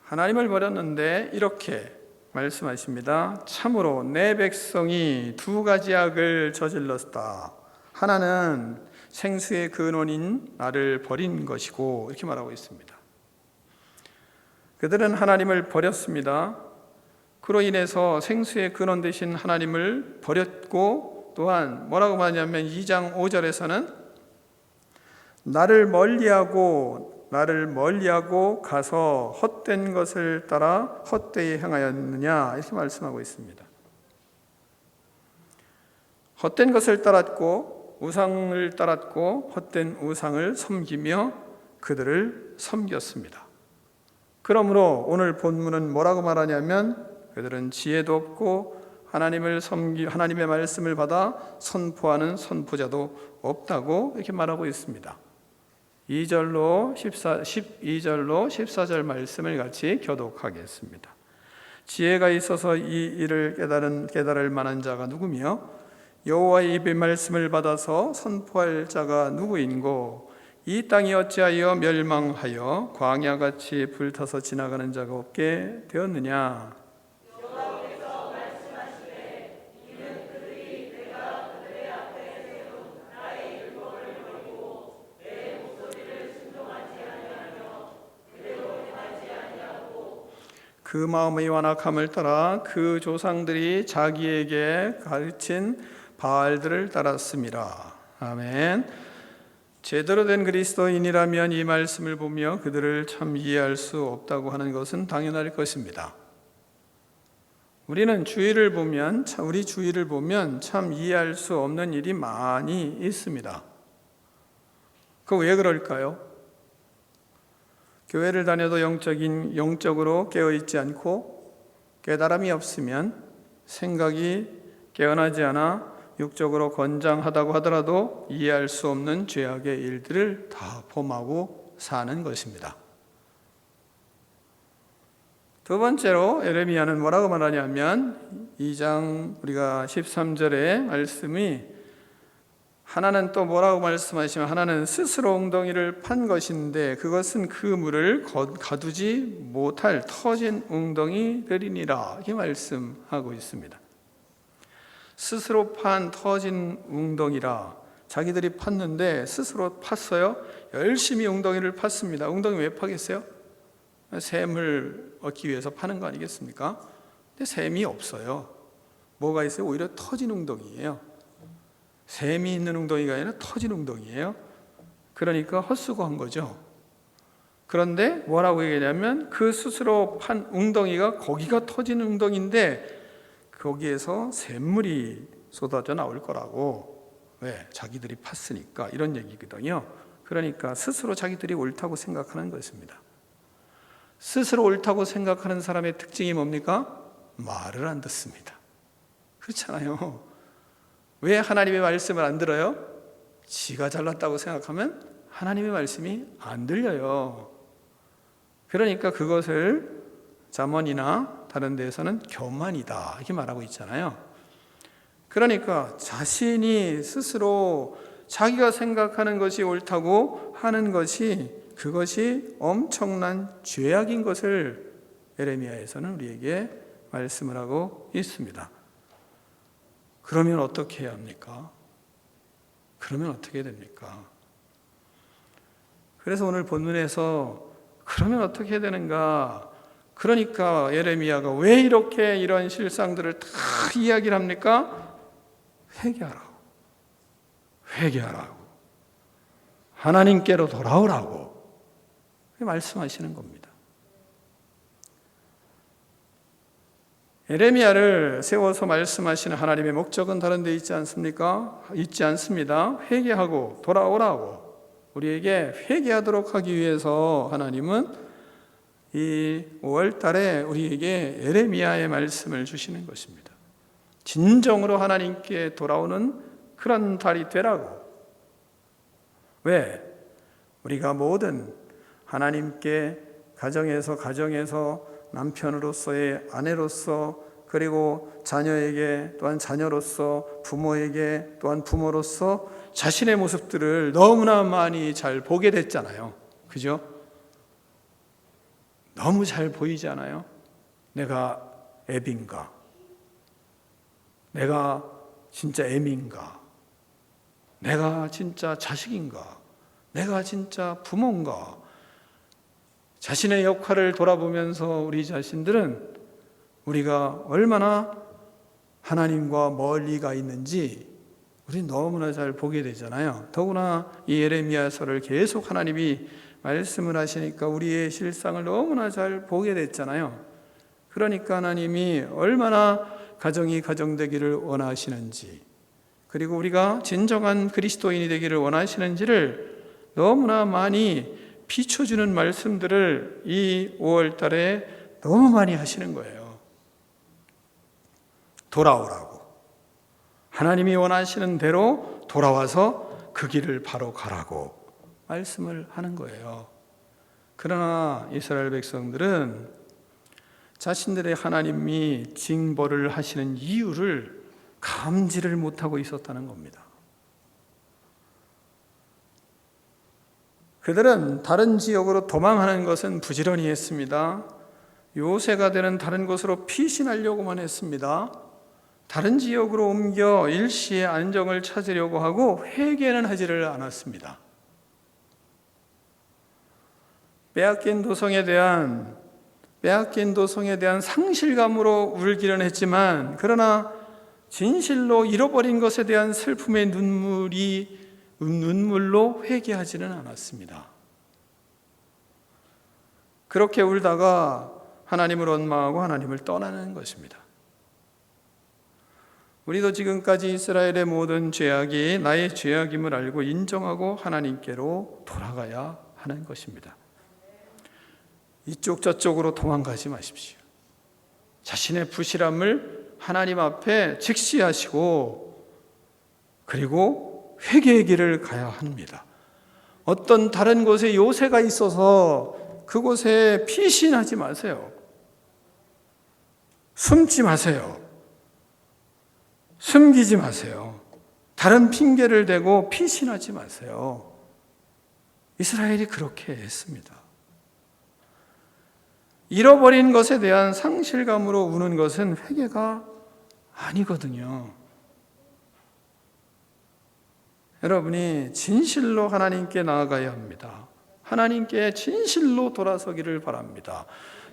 하나님을 버렸는데 이렇게 말씀하십니다. 참으로 내 백성이 두 가지 악을 저질렀다. 하나는 생수의 근원인 나를 버린 것이고, 이렇게 말하고 있습니다. 그들은 하나님을 버렸습니다. 그로 인해서 생수의 근원 되신 하나님을 버렸고, 또한 뭐라고 말하냐면 2장 5절에서는 나를 멀리하고 가서 헛된 것을 따라 헛되이 행하였느냐, 이렇게 말씀하고 있습니다. 헛된 것을 따랐고 우상을 따랐고 헛된 우상을 섬기며 그들을 섬겼습니다. 그러므로 오늘 본문은 뭐라고 말하냐면 그들은 지혜도 없고 하나님의 말씀을 받아 선포하는 선포자도 없다고 이렇게 말하고 있습니다. 12절로 14절 말씀을 같이 교독하겠습니다. 지혜가 있어서 이 일을 깨달을 만한 자가 누구며 여호와의 입의 말씀을 받아서 선포할 자가 누구인고 이 땅이 어찌하여 멸망하여 광야같이 불타서 지나가는 자가 없게 되었느냐. 여호와께서 말씀하시되 이는 그들이 내가 그들의 앞에 세운 나의 율법을 버리고 내 목소리를 순종하지 아니하며 그대로 행하지 아니하고 그 마음의 완악함을 따라 그 조상들이 자기에게 가르친 바알들을 따랐습니다. 아멘. 제대로 된 그리스도인이라면 이 말씀을 보며 그들을 참 이해할 수 없다고 하는 것은 당연할 것입니다. 우리는 우리 주위를 보면 참 이해할 수 없는 일이 많이 있습니다. 그 왜 그럴까요? 교회를 다녀도 영적으로 깨어있지 않고 깨달음이 없으면 생각이 깨어나지 않아 육적으로 건장하다고 하더라도 이해할 수 없는 죄악의 일들을 다 범하고 사는 것입니다. 두 번째로 예레미야는 뭐라고 말하냐면 2장 우리가 13절의 말씀이 하나는 또 뭐라고 말씀하시면 하나는 스스로 웅덩이를 판 것인데 그것은 그 물을 가두지 못할 터진 웅덩이들이니라 이렇게 말씀하고 있습니다. 스스로 판 터진 웅덩이라 자기들이 팠는데 스스로 팠어요. 열심히 웅덩이를 팠습니다. 웅덩이 왜 파겠어요? 샘을 얻기 위해서 파는 거 아니겠습니까? 근데 샘이 없어요. 뭐가 있어요? 오히려 터진 웅덩이에요. 샘이 있는 웅덩이가 아니라 터진 웅덩이에요. 그러니까 헛수고한 거죠. 그런데 뭐라고 얘기하냐면 그 스스로 판 웅덩이가 거기가 터진 웅덩이인데 거기에서 샘물이 쏟아져 나올 거라고. 왜? 자기들이 팠으니까 이런 얘기거든요. 그러니까 스스로 자기들이 옳다고 생각하는 것입니다. 스스로 옳다고 생각하는 사람의 특징이 뭡니까? 말을 안 듣습니다. 그렇잖아요. 왜 하나님의 말씀을 안 들어요? 지가 잘났다고 생각하면 하나님의 말씀이 안 들려요. 그러니까 그것을 잠언이나 다른 데에서는 교만이다 이렇게 말하고 있잖아요. 그러니까 자신이 스스로 자기가 생각하는 것이 옳다고 하는 것이 그것이 엄청난 죄악인 것을 예레미야에서는 우리에게 말씀을 하고 있습니다. 그러면 어떻게 해야 합니까? 그러면 어떻게 됩니까? 그래서 오늘 본문에서 그러면 어떻게 해야 되는가? 그러니까 예레미야가 왜 이렇게 이런 실상들을 다 이야기를 합니까? 회개하라고. 회개하라고. 하나님께로 돌아오라고 말씀하시는 겁니다. 예레미야를 세워서 말씀하시는 하나님의 목적은 다른 데 있지 않습니까? 있지 않습니다. 회개하고 돌아오라고 우리에게 회개하도록 하기 위해서 하나님은 이 5월 달에 우리에게 예레미야의 말씀을 주시는 것입니다. 진정으로 하나님께 돌아오는 그런 달이 되라고. 왜? 우리가 모든 하나님께 가정에서 남편으로서의 아내로서 그리고 자녀에게 또한 자녀로서 부모에게 또한 부모로서 자신의 모습들을 너무나 많이 잘 보게 됐잖아요. 그죠? 너무 잘 보이지 않아요? 내가 애비인가? 내가 진짜 애미인가? 내가 진짜 자식인가? 내가 진짜 부모인가? 자신의 역할을 돌아보면서 우리 자신들은 우리가 얼마나 하나님과 멀리 가 있는지 우리 너무나 잘 보게 되잖아요. 더구나 이 예레미야서를 계속 하나님이 말씀을 하시니까 우리의 실상을 너무나 잘 보게 됐잖아요. 그러니까 하나님이 얼마나 가정이 가정되기를 원하시는지 그리고 우리가 진정한 그리스도인이 되기를 원하시는지를 너무나 많이 비춰주는 말씀들을 이 5월 달에 너무 많이 하시는 거예요. 돌아오라고. 하나님이 원하시는 대로 돌아와서 그 길을 바로 가라고 말씀을 하는 거예요. 그러나 이스라엘 백성들은 자신들의 하나님이 징벌을 하시는 이유를 감지를 못하고 있었다는 겁니다. 그들은 다른 지역으로 도망하는 것은 부지런히 했습니다. 요새가 되는 다른 곳으로 피신하려고만 했습니다. 다른 지역으로 옮겨 일시의 안정을 찾으려고 하고 회개는 하지를 않았습니다. 빼앗긴 도성에 대한 상실감으로 울기는 했지만 그러나 진실로 잃어버린 것에 대한 슬픔의 눈물로 회개하지는 않았습니다. 그렇게 울다가 하나님을 원망하고 하나님을 떠나는 것입니다. 우리도 지금까지 이스라엘의 모든 죄악이 나의 죄악임을 알고 인정하고 하나님께로 돌아가야 하는 것입니다. 이쪽 저쪽으로 도망가지 마십시오. 자신의 부실함을 하나님 앞에 직시하시고 그리고 회개의 길을 가야 합니다. 어떤 다른 곳에 요새가 있어서 그곳에 피신하지 마세요. 숨지 마세요. 숨기지 마세요. 다른 핑계를 대고 피신하지 마세요. 이스라엘이 그렇게 했습니다. 잃어버린 것에 대한 상실감으로 우는 것은 회개가 아니거든요. 여러분이 진실로 하나님께 나아가야 합니다. 하나님께 진실로 돌아서기를 바랍니다.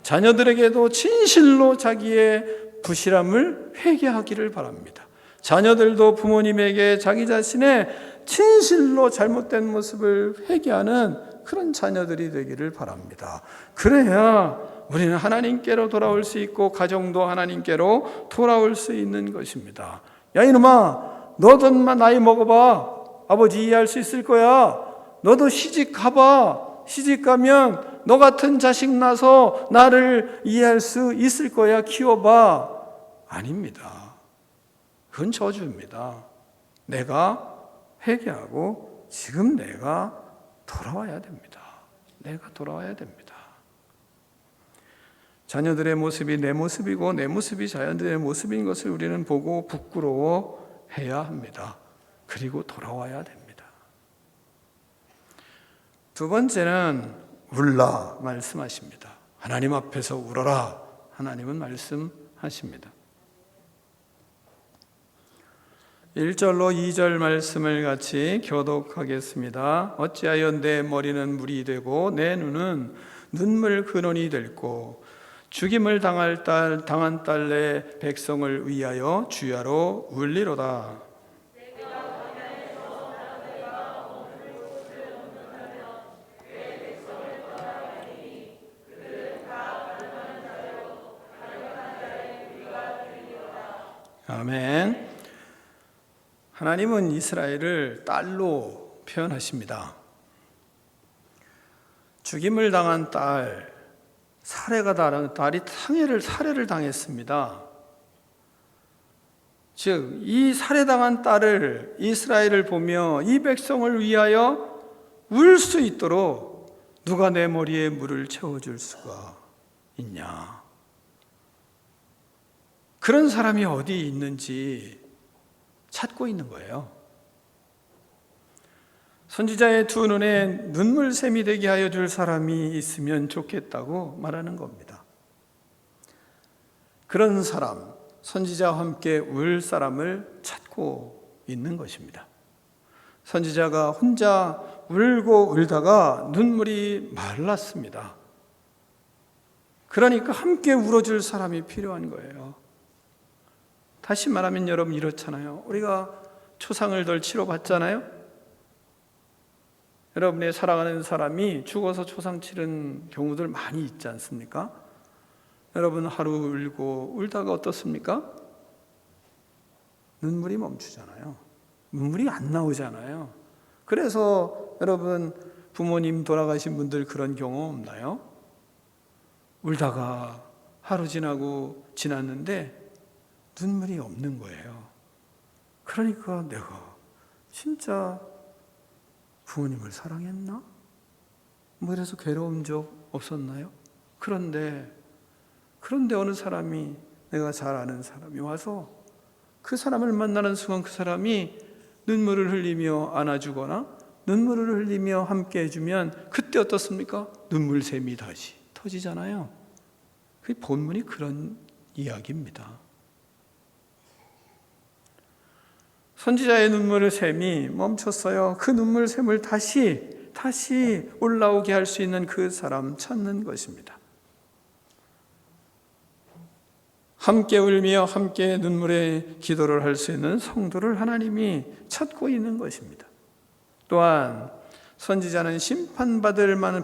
자녀들에게도 진실로 자기의 부실함을 회개하기를 바랍니다. 자녀들도 부모님에게 자기 자신의 진실로 잘못된 모습을 회개하는 그런 자녀들이 되기를 바랍니다. 그래야 우리는 하나님께로 돌아올 수 있고 가정도 하나님께로 돌아올 수 있는 것입니다. 야 이놈아, 너도 나이 먹어봐. 아버지 이해할 수 있을 거야. 너도 시집 가봐. 시집 가면 너 같은 자식 나서 나를 이해할 수 있을 거야. 키워봐. 아닙니다. 그건 저주입니다. 내가 회개하고 지금 내가 돌아와야 됩니다. 내가 돌아와야 됩니다. 자녀들의 모습이 내 모습이고 내 모습이 자녀들의 모습인 것을 우리는 보고 부끄러워해야 합니다. 그리고 돌아와야 됩니다. 두 번째는 울라 말씀하십니다. 하나님 앞에서 울어라. 하나님은 말씀하십니다. 1절로 2절 말씀을 같이 교독하겠습니다. 어찌하여 내 머리는 물이 되고 내 눈은 눈물 근원이 됐고 죽임을 당한 딸의 백성을 위하여 주야로 울리로다. 아멘. 하나님은 이스라엘을 딸로 표현하십니다. 죽임을 당한 딸, 딸이 살해를 당했습니다. 즉, 이 살해당한 딸을 이스라엘을 보며 이 백성을 위하여 울 수 있도록 누가 내 머리에 물을 채워줄 수가 있냐? 그런 사람이 어디 있는지 찾고 있는 거예요. 선지자의 두 눈에 눈물샘이 되게 하여 줄 사람이 있으면 좋겠다고 말하는 겁니다. 그런 사람, 선지자와 함께 울 사람을 찾고 있는 것입니다. 선지자가 혼자 울고 울다가 눈물이 말랐습니다. 그러니까 함께 울어줄 사람이 필요한 거예요. 다시 말하면 여러분 이렇잖아요. 우리가 초상을 덜 치러봤잖아요. 여러분의 사랑하는 사람이 죽어서 초상 치른 경우들 많이 있지 않습니까? 여러분 하루 울고 울다가 어떻습니까? 눈물이 멈추잖아요. 눈물이 안 나오잖아요. 그래서 여러분 부모님 돌아가신 분들 그런 경험 없나요? 울다가 하루 지났는데 눈물이 없는 거예요. 그러니까 내가 진짜 부모님을 사랑했나? 뭐 이래서 괴로운 적 없었나요? 그런데 어느 사람이, 내가 잘 아는 사람이 와서 그 사람을 만나는 순간 그 사람이 눈물을 흘리며 안아주거나 눈물을 흘리며 함께 해주면 그때 어떻습니까? 눈물샘이 다시 터지잖아요. 그 본문이 그런 이야기입니다. 선지자의 눈물의 샘이 멈췄어요. 그 눈물샘을 다시 올라오게 할 수 있는 그 사람 찾는 것입니다. 함께 울며 함께 눈물의 기도를 할 수 있는 성도를 하나님이 찾고 있는 것입니다. 또한 선지자는 심판받는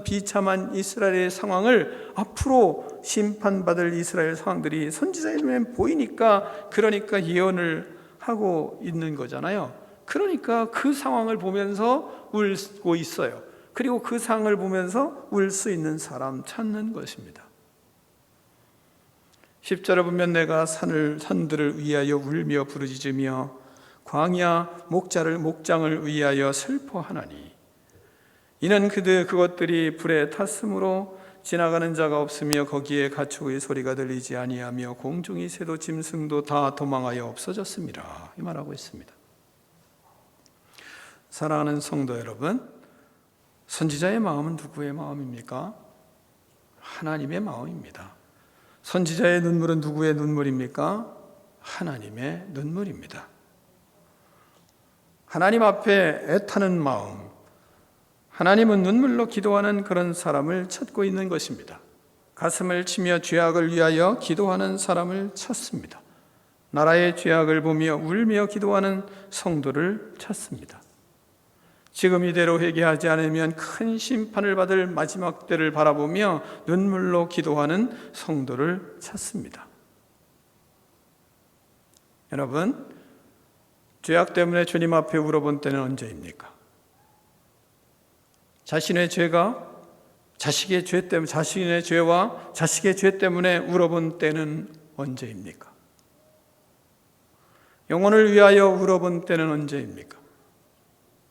비참한 이스라엘의 상황을, 앞으로 심판받을 이스라엘 상황들이 선지자의 눈에 보이니까, 그러니까 예언을 하고 있는 거잖아요. 그러니까 그 상황을 보면서 울고 있어요. 그리고 그 상을 보면서 울 수 있는 사람 찾는 것입니다. 10절에 보면 내가 산들을 위하여 울며 부르짖으며 광야 목장을 위하여 슬퍼하나니 이는 그것들이 불에 탔으므로 지나가는 자가 없으며 거기에 가축의 소리가 들리지 아니하며 공중의 새도 짐승도 다 도망하여 없어졌습니다. 이 말하고 있습니다. 사랑하는 성도 여러분, 선지자의 마음은 누구의 마음입니까? 하나님의 마음입니다. 선지자의 눈물은 누구의 눈물입니까? 하나님의 눈물입니다. 하나님 앞에 애타는 마음, 하나님은 눈물로 기도하는 그런 사람을 찾고 있는 것입니다. 가슴을 치며 죄악을 위하여 기도하는 사람을 찾습니다. 나라의 죄악을 보며 울며 기도하는 성도를 찾습니다. 지금 이대로 회개하지 않으면 큰 심판을 받을 마지막 때를 바라보며 눈물로 기도하는 성도를 찾습니다. 여러분, 죄악 때문에 주님 앞에 울어본 때는 언제입니까? 자신의 죄와 자식의 죄 때문에 울어본 때는 언제입니까? 영혼을 위하여 울어본 때는 언제입니까?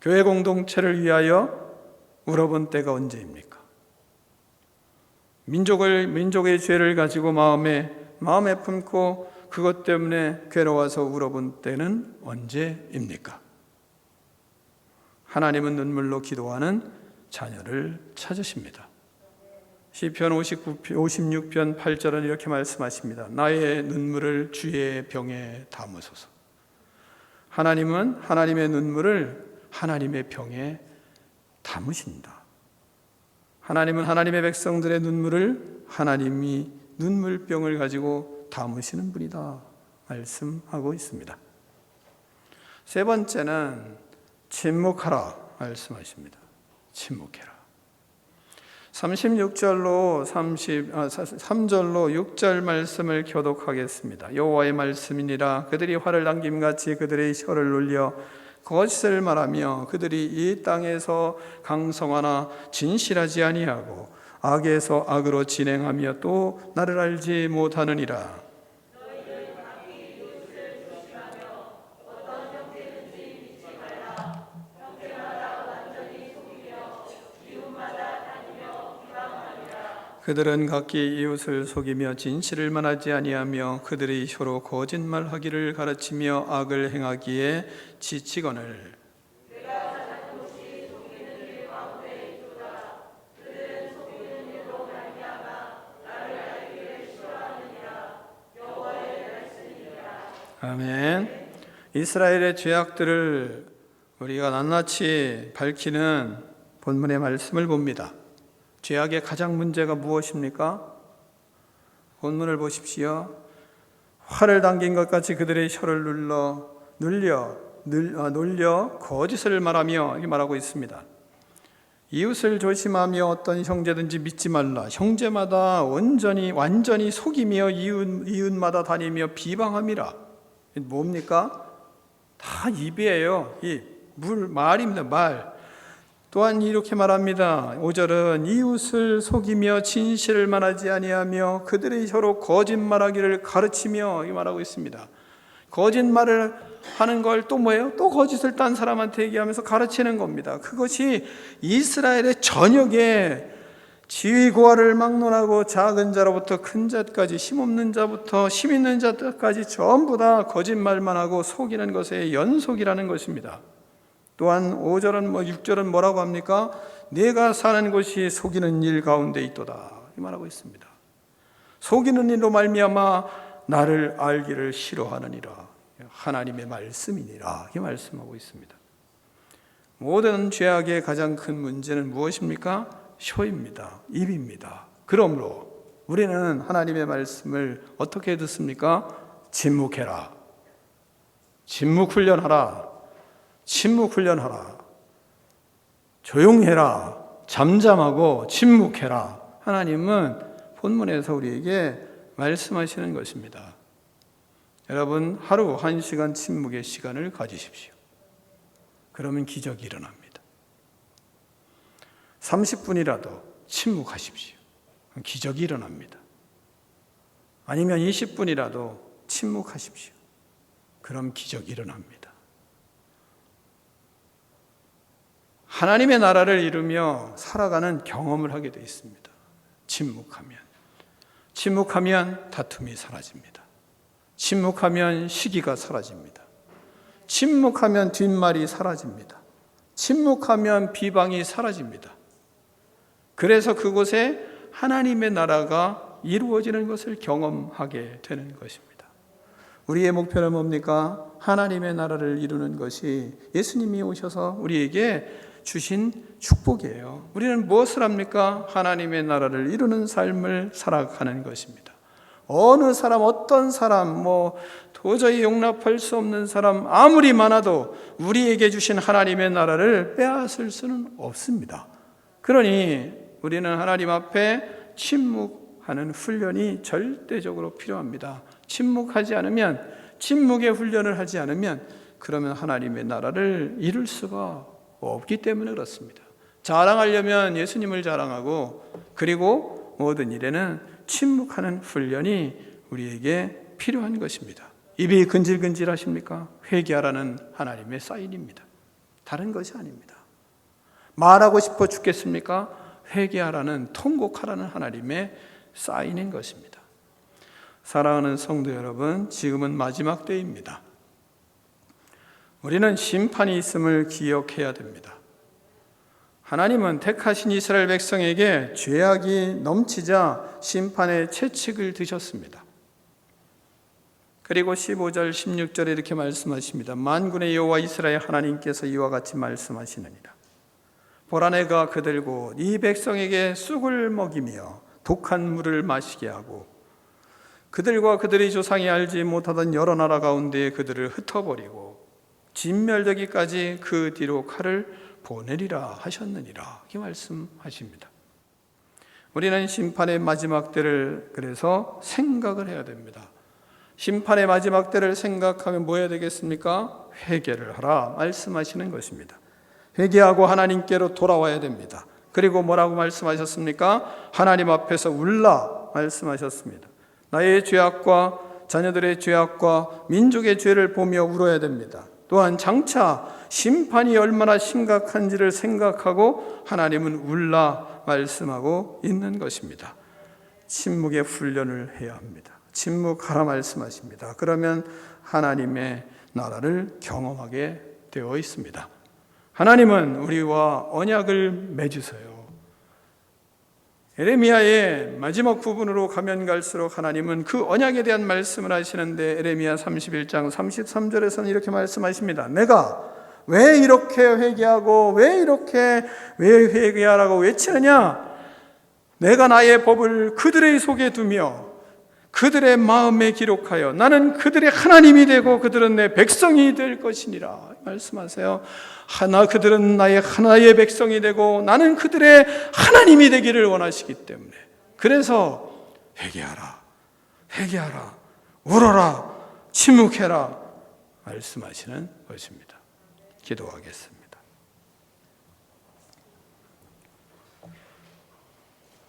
교회 공동체를 위하여 울어본 때가 언제입니까? 민족의 죄를 가지고 마음에 품고 그것 때문에 괴로워서 울어본 때는 언제입니까? 하나님은 눈물로 기도하는 자녀를 찾으십니다. 시편 56편 8절은 이렇게 말씀하십니다. 나의 눈물을 주의 병에 담으소서. 하나님은 하나님의 눈물을 하나님의 병에 담으신다. 하나님은 하나님의 백성들의 눈물을 하나님이 눈물병을 가지고 담으시는 분이다 말씀하고 있습니다. 세 번째는 침묵하라 말씀하십니다. 침묵해라. 36절로 3절로 6절 말씀을 교독하겠습니다. 여호와의 말씀이니라. 그들이 화를 당김같이 그들의 혀를 눌려 거짓을 말하며 그들이 이 땅에서 강성하나 진실하지 아니하고 악에서 악으로 진행하며 또 나를 알지 못하느니라. 그들은 각기 이웃을 속이며 진실을 말하지 아니하며 그들의 혀로 거짓말하기를 가르치며 악을 행하기에 지치거늘. 아멘. 이스라엘의 죄악들을 우리가 낱낱이 밝히는 본문의 말씀을 봅니다. 죄악의 가장 문제가 무엇입니까? 본문을 보십시오. 화를 당긴 것 같이 그들의 혀를 놀려 거짓을 말하며 이렇게 말하고 있습니다. 이웃을 조심하며 어떤 형제든지 믿지 말라. 형제마다 완전히 속이며 이웃마다 다니며 비방함이라. 뭡니까? 다 입이에요. 말입니다. 말. 또한 이렇게 말합니다. 5절은 이웃을 속이며 진실을 말하지 아니하며 그들의 혀로 거짓말하기를 가르치며 이 말하고 있습니다. 거짓말을 하는 걸 또 뭐예요? 또 거짓을 딴 사람한테 얘기하면서 가르치는 겁니다. 그것이 이스라엘의 전역에 지위고하를 막론하고 작은 자로부터 큰 자까지 힘없는 자부터 힘 있는 자까지 전부 다 거짓말만 하고 속이는 것의 연속이라는 것입니다. 또한 5절은 6절은 뭐라고 합니까? 내가 사는 곳이 속이는 일 가운데 있도다 이 말하고 있습니다. 속이는 일로 말미암아 나를 알기를 싫어하느니라. 하나님의 말씀이니라 이 말씀하고 있습니다. 모든 죄악의 가장 큰 문제는 무엇입니까? 혀입니다. 입입니다. 그러므로 우리는 하나님의 말씀을 어떻게 듣습니까? 침묵해라. 침묵 훈련하라. 조용해라. 잠잠하고 침묵해라. 하나님은 본문에서 우리에게 말씀하시는 것입니다. 여러분, 하루 1시간 침묵의 시간을 가지십시오. 그러면 기적이 일어납니다. 30분이라도 침묵하십시오. 기적이 일어납니다. 아니면 20분이라도 침묵하십시오. 그럼 기적이 일어납니다. 하나님의 나라를 이루며 살아가는 경험을 하게 되어 있습니다. 침묵하면 다툼이 사라집니다. 침묵하면 시기가 사라집니다. 침묵하면 뒷말이 사라집니다. 침묵하면 비방이 사라집니다. 그래서 그곳에 하나님의 나라가 이루어지는 것을 경험하게 되는 것입니다. 우리의 목표는 뭡니까? 하나님의 나라를 이루는 것이 예수님이 오셔서 우리에게 주신 축복이에요. 우리는 무엇을 합니까? 하나님의 나라를 이루는 삶을 살아가는 것입니다. 어느 사람, 어떤 사람, 도저히 용납할 수 없는 사람 아무리 많아도 우리에게 주신 하나님의 나라를 빼앗을 수는 없습니다. 그러니 우리는 하나님 앞에 침묵하는 훈련이 절대적으로 필요합니다. 침묵의 훈련을 하지 않으면 그러면 하나님의 나라를 이룰 수가 없기 때문에 그렇습니다. 자랑하려면 예수님을 자랑하고, 그리고 모든 일에는 침묵하는 훈련이 우리에게 필요한 것입니다. 입이 근질근질하십니까? 회개하라는 하나님의 사인입니다. 다른 것이 아닙니다. 말하고 싶어 죽겠습니까? 회개하라는, 통곡하라는 하나님의 사인인 것입니다. 사랑하는 성도 여러분, 지금은 마지막 때입니다. 우리는 심판이 있음을 기억해야 됩니다. 하나님은 택하신 이스라엘 백성에게 죄악이 넘치자 심판의 채찍을 드셨습니다. 그리고 15절 16절에 이렇게 말씀하십니다. 만군의 여호와 이스라엘 하나님께서 이와 같이 말씀하시느니라. 보라, 내가 그들고 이 백성에게 쑥을 먹이며 독한 물을 마시게 하고 그들과 그들의 조상이 알지 못하던 여러 나라 가운데 그들을 흩어버리고 진멸되기까지 그 뒤로 칼을 보내리라 하셨느니라. 이렇게 말씀하십니다. 우리는 심판의 마지막 때를 그래서 생각을 해야 됩니다. 심판의 마지막 때를 생각하면 뭐 해야 되겠습니까? 회개를 하라 말씀하시는 것입니다. 회개하고 하나님께로 돌아와야 됩니다. 그리고 뭐라고 말씀하셨습니까? 하나님 앞에서 울라 말씀하셨습니다. 나의 죄악과 자녀들의 죄악과 민족의 죄를 보며 울어야 됩니다. 또한 장차 심판이 얼마나 심각한지를 생각하고 하나님은 울라 말씀하고 있는 것입니다. 침묵의 훈련을 해야 합니다. 침묵하라 말씀하십니다. 그러면 하나님의 나라를 경험하게 되어 있습니다. 하나님은 우리와 언약을 맺으세요. 에레미야의 마지막 부분으로 가면 갈수록 하나님은 그 언약에 대한 말씀을 하시는데, 에레미야 31장 33절에서는 이렇게 말씀하십니다. 내가 왜 이렇게 회개하고 왜 회개하라고 외치느냐? 내가 나의 법을 그들의 속에 두며 그들의 마음에 기록하여 나는 그들의 하나님이 되고 그들은 내 백성이 될 것이니라 말씀하세요. 그들은 나의 하나의 백성이 되고 나는 그들의 하나님이 되기를 원하시기 때문에, 그래서 회개하라, 울어라, 침묵해라 말씀하시는 것입니다. 기도하겠습니다.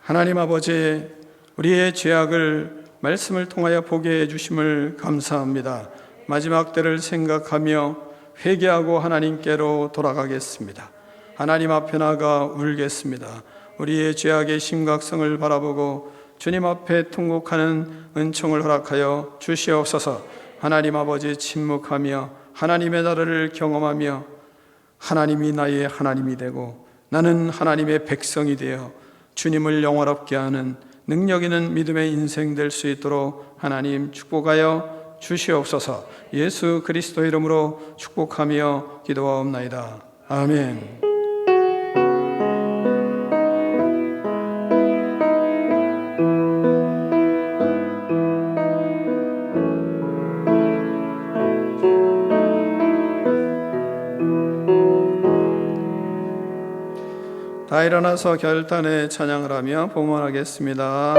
하나님 아버지, 우리의 죄악을 말씀을 통하여 보게 해주심을 감사합니다. 마지막 때를 생각하며 회개하고 하나님께로 돌아가겠습니다. 하나님 앞에 나가 울겠습니다. 우리의 죄악의 심각성을 바라보고 주님 앞에 통곡하는 은총을 허락하여 주시옵소서. 하나님 아버지, 침묵하며 하나님의 나라를 경험하며 하나님이 나의 하나님이 되고 나는 하나님의 백성이 되어 주님을 영화롭게 하는 능력 있는 믿음의 인생 될 수 있도록 하나님 축복하여 주시옵소서. 예수 그리스도 이름으로 축복하며 기도하옵나이다. 아멘. 다 일어나서 결단의 찬양을 하며 봉헌하겠습니다.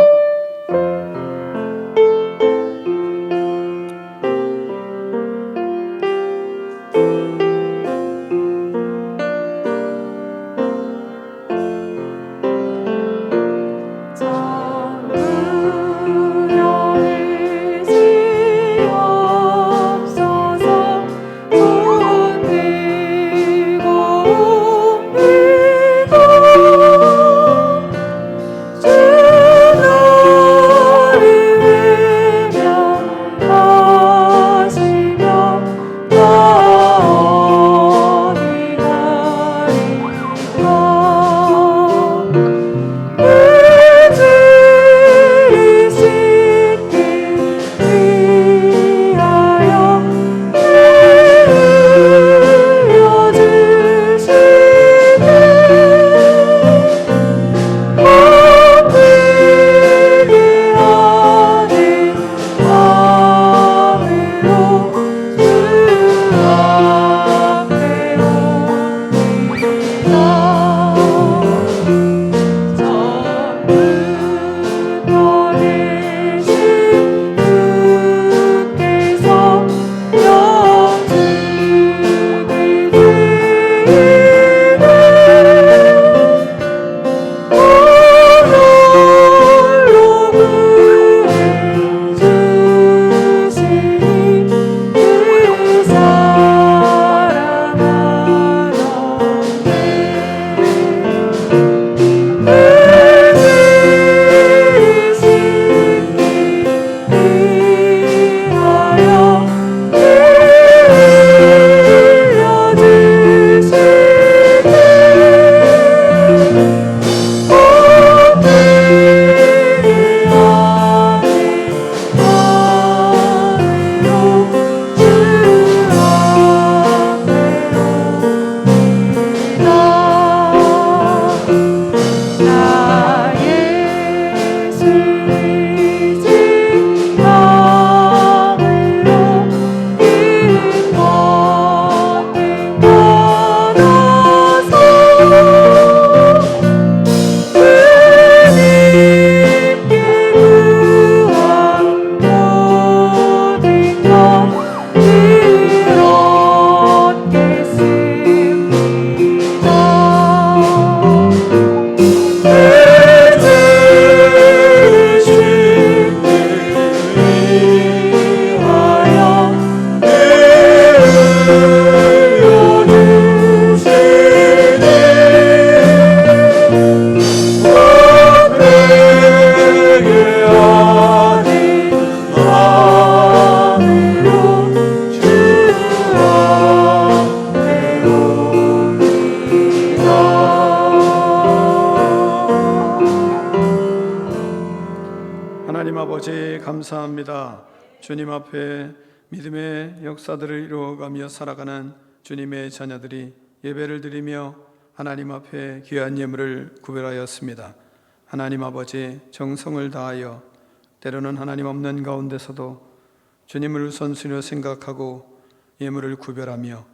아버지 감사합니다. 주님 앞에 믿음의 역사들을 이루어가며 살아가는 주님의 자녀들이 예배를 드리며 하나님 앞에 귀한 예물을 구별하였습니다. 하나님 아버지 정성을 다하여 때로는 하나님 없는 가운데서도 주님을 우선순위로 생각하고 예물을 구별하며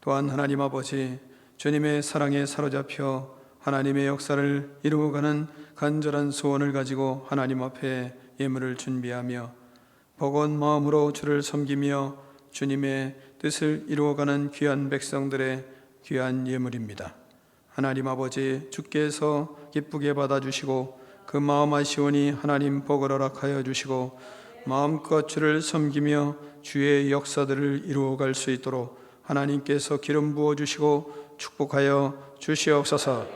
또한 하나님 아버지 주님의 사랑에 사로잡혀 하나님의 역사를 이루어가는 간절한 소원을 가지고 하나님 앞에 예물을 준비하며 버거운 마음으로 주를 섬기며 주님의 뜻을 이루어가는 귀한 백성들의 귀한 예물입니다. 하나님 아버지 주께서 기쁘게 받아주시고 그 마음 아시오니 하나님 복을 허락하여 주시고 마음껏 주를 섬기며 주의 역사들을 이루어갈 수 있도록 하나님께서 기름 부어주시고 축복하여 주시옵소서.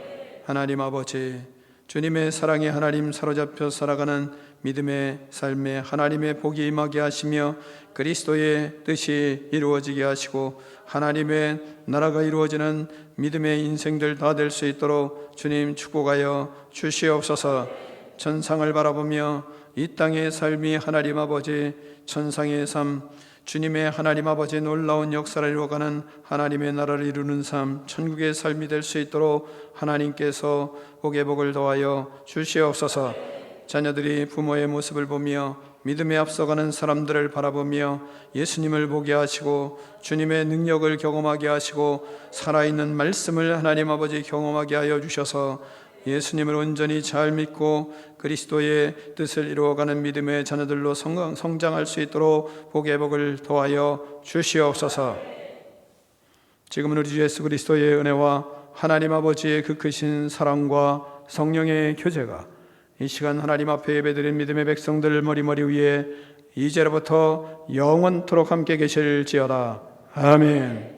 하나님 아버지 주님의 사랑에 하나님 사로잡혀 살아가는 믿음의 삶에 하나님의 복이 임하게 하시며 그리스도의 뜻이 이루어지게 하시고 하나님의 나라가 이루어지는 믿음의 인생들 다 될 수 있도록 주님 축복하여 주시옵소서. 천상을 바라보며 이 땅의 삶이 하나님 아버지 천상의 삶 주님의 하나님 아버지 놀라운 역사를 이루어가는 하나님의 나라를 이루는 삶 천국의 삶이 될 수 있도록 하나님께서 복의 복을 더하여 주시옵소서. 자녀들이 부모의 모습을 보며 믿음에 앞서가는 사람들을 바라보며 예수님을 보게 하시고 주님의 능력을 경험하게 하시고 살아있는 말씀을 하나님 아버지 경험하게 하여 주셔서 예수님을 온전히 잘 믿고 그리스도의 뜻을 이루어가는 믿음의 자녀들로 성장할 수 있도록 복의 복을 더하여 주시옵소서. 지금은 우리 주 예수 그리스도의 은혜와 하나님 아버지의 그 크신 사랑과 성령의 교제가 이 시간 하나님 앞에 예배드린 믿음의 백성들 머리머리 위에 이제로부터 영원토록 함께 계실지어다. 아멘.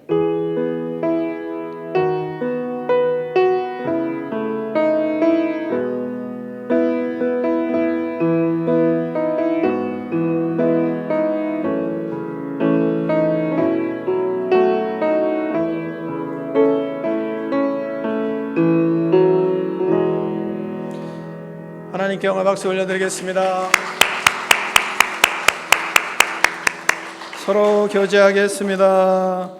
하나님께 영광 박수 올려드리겠습니다. 서로 교제하겠습니다.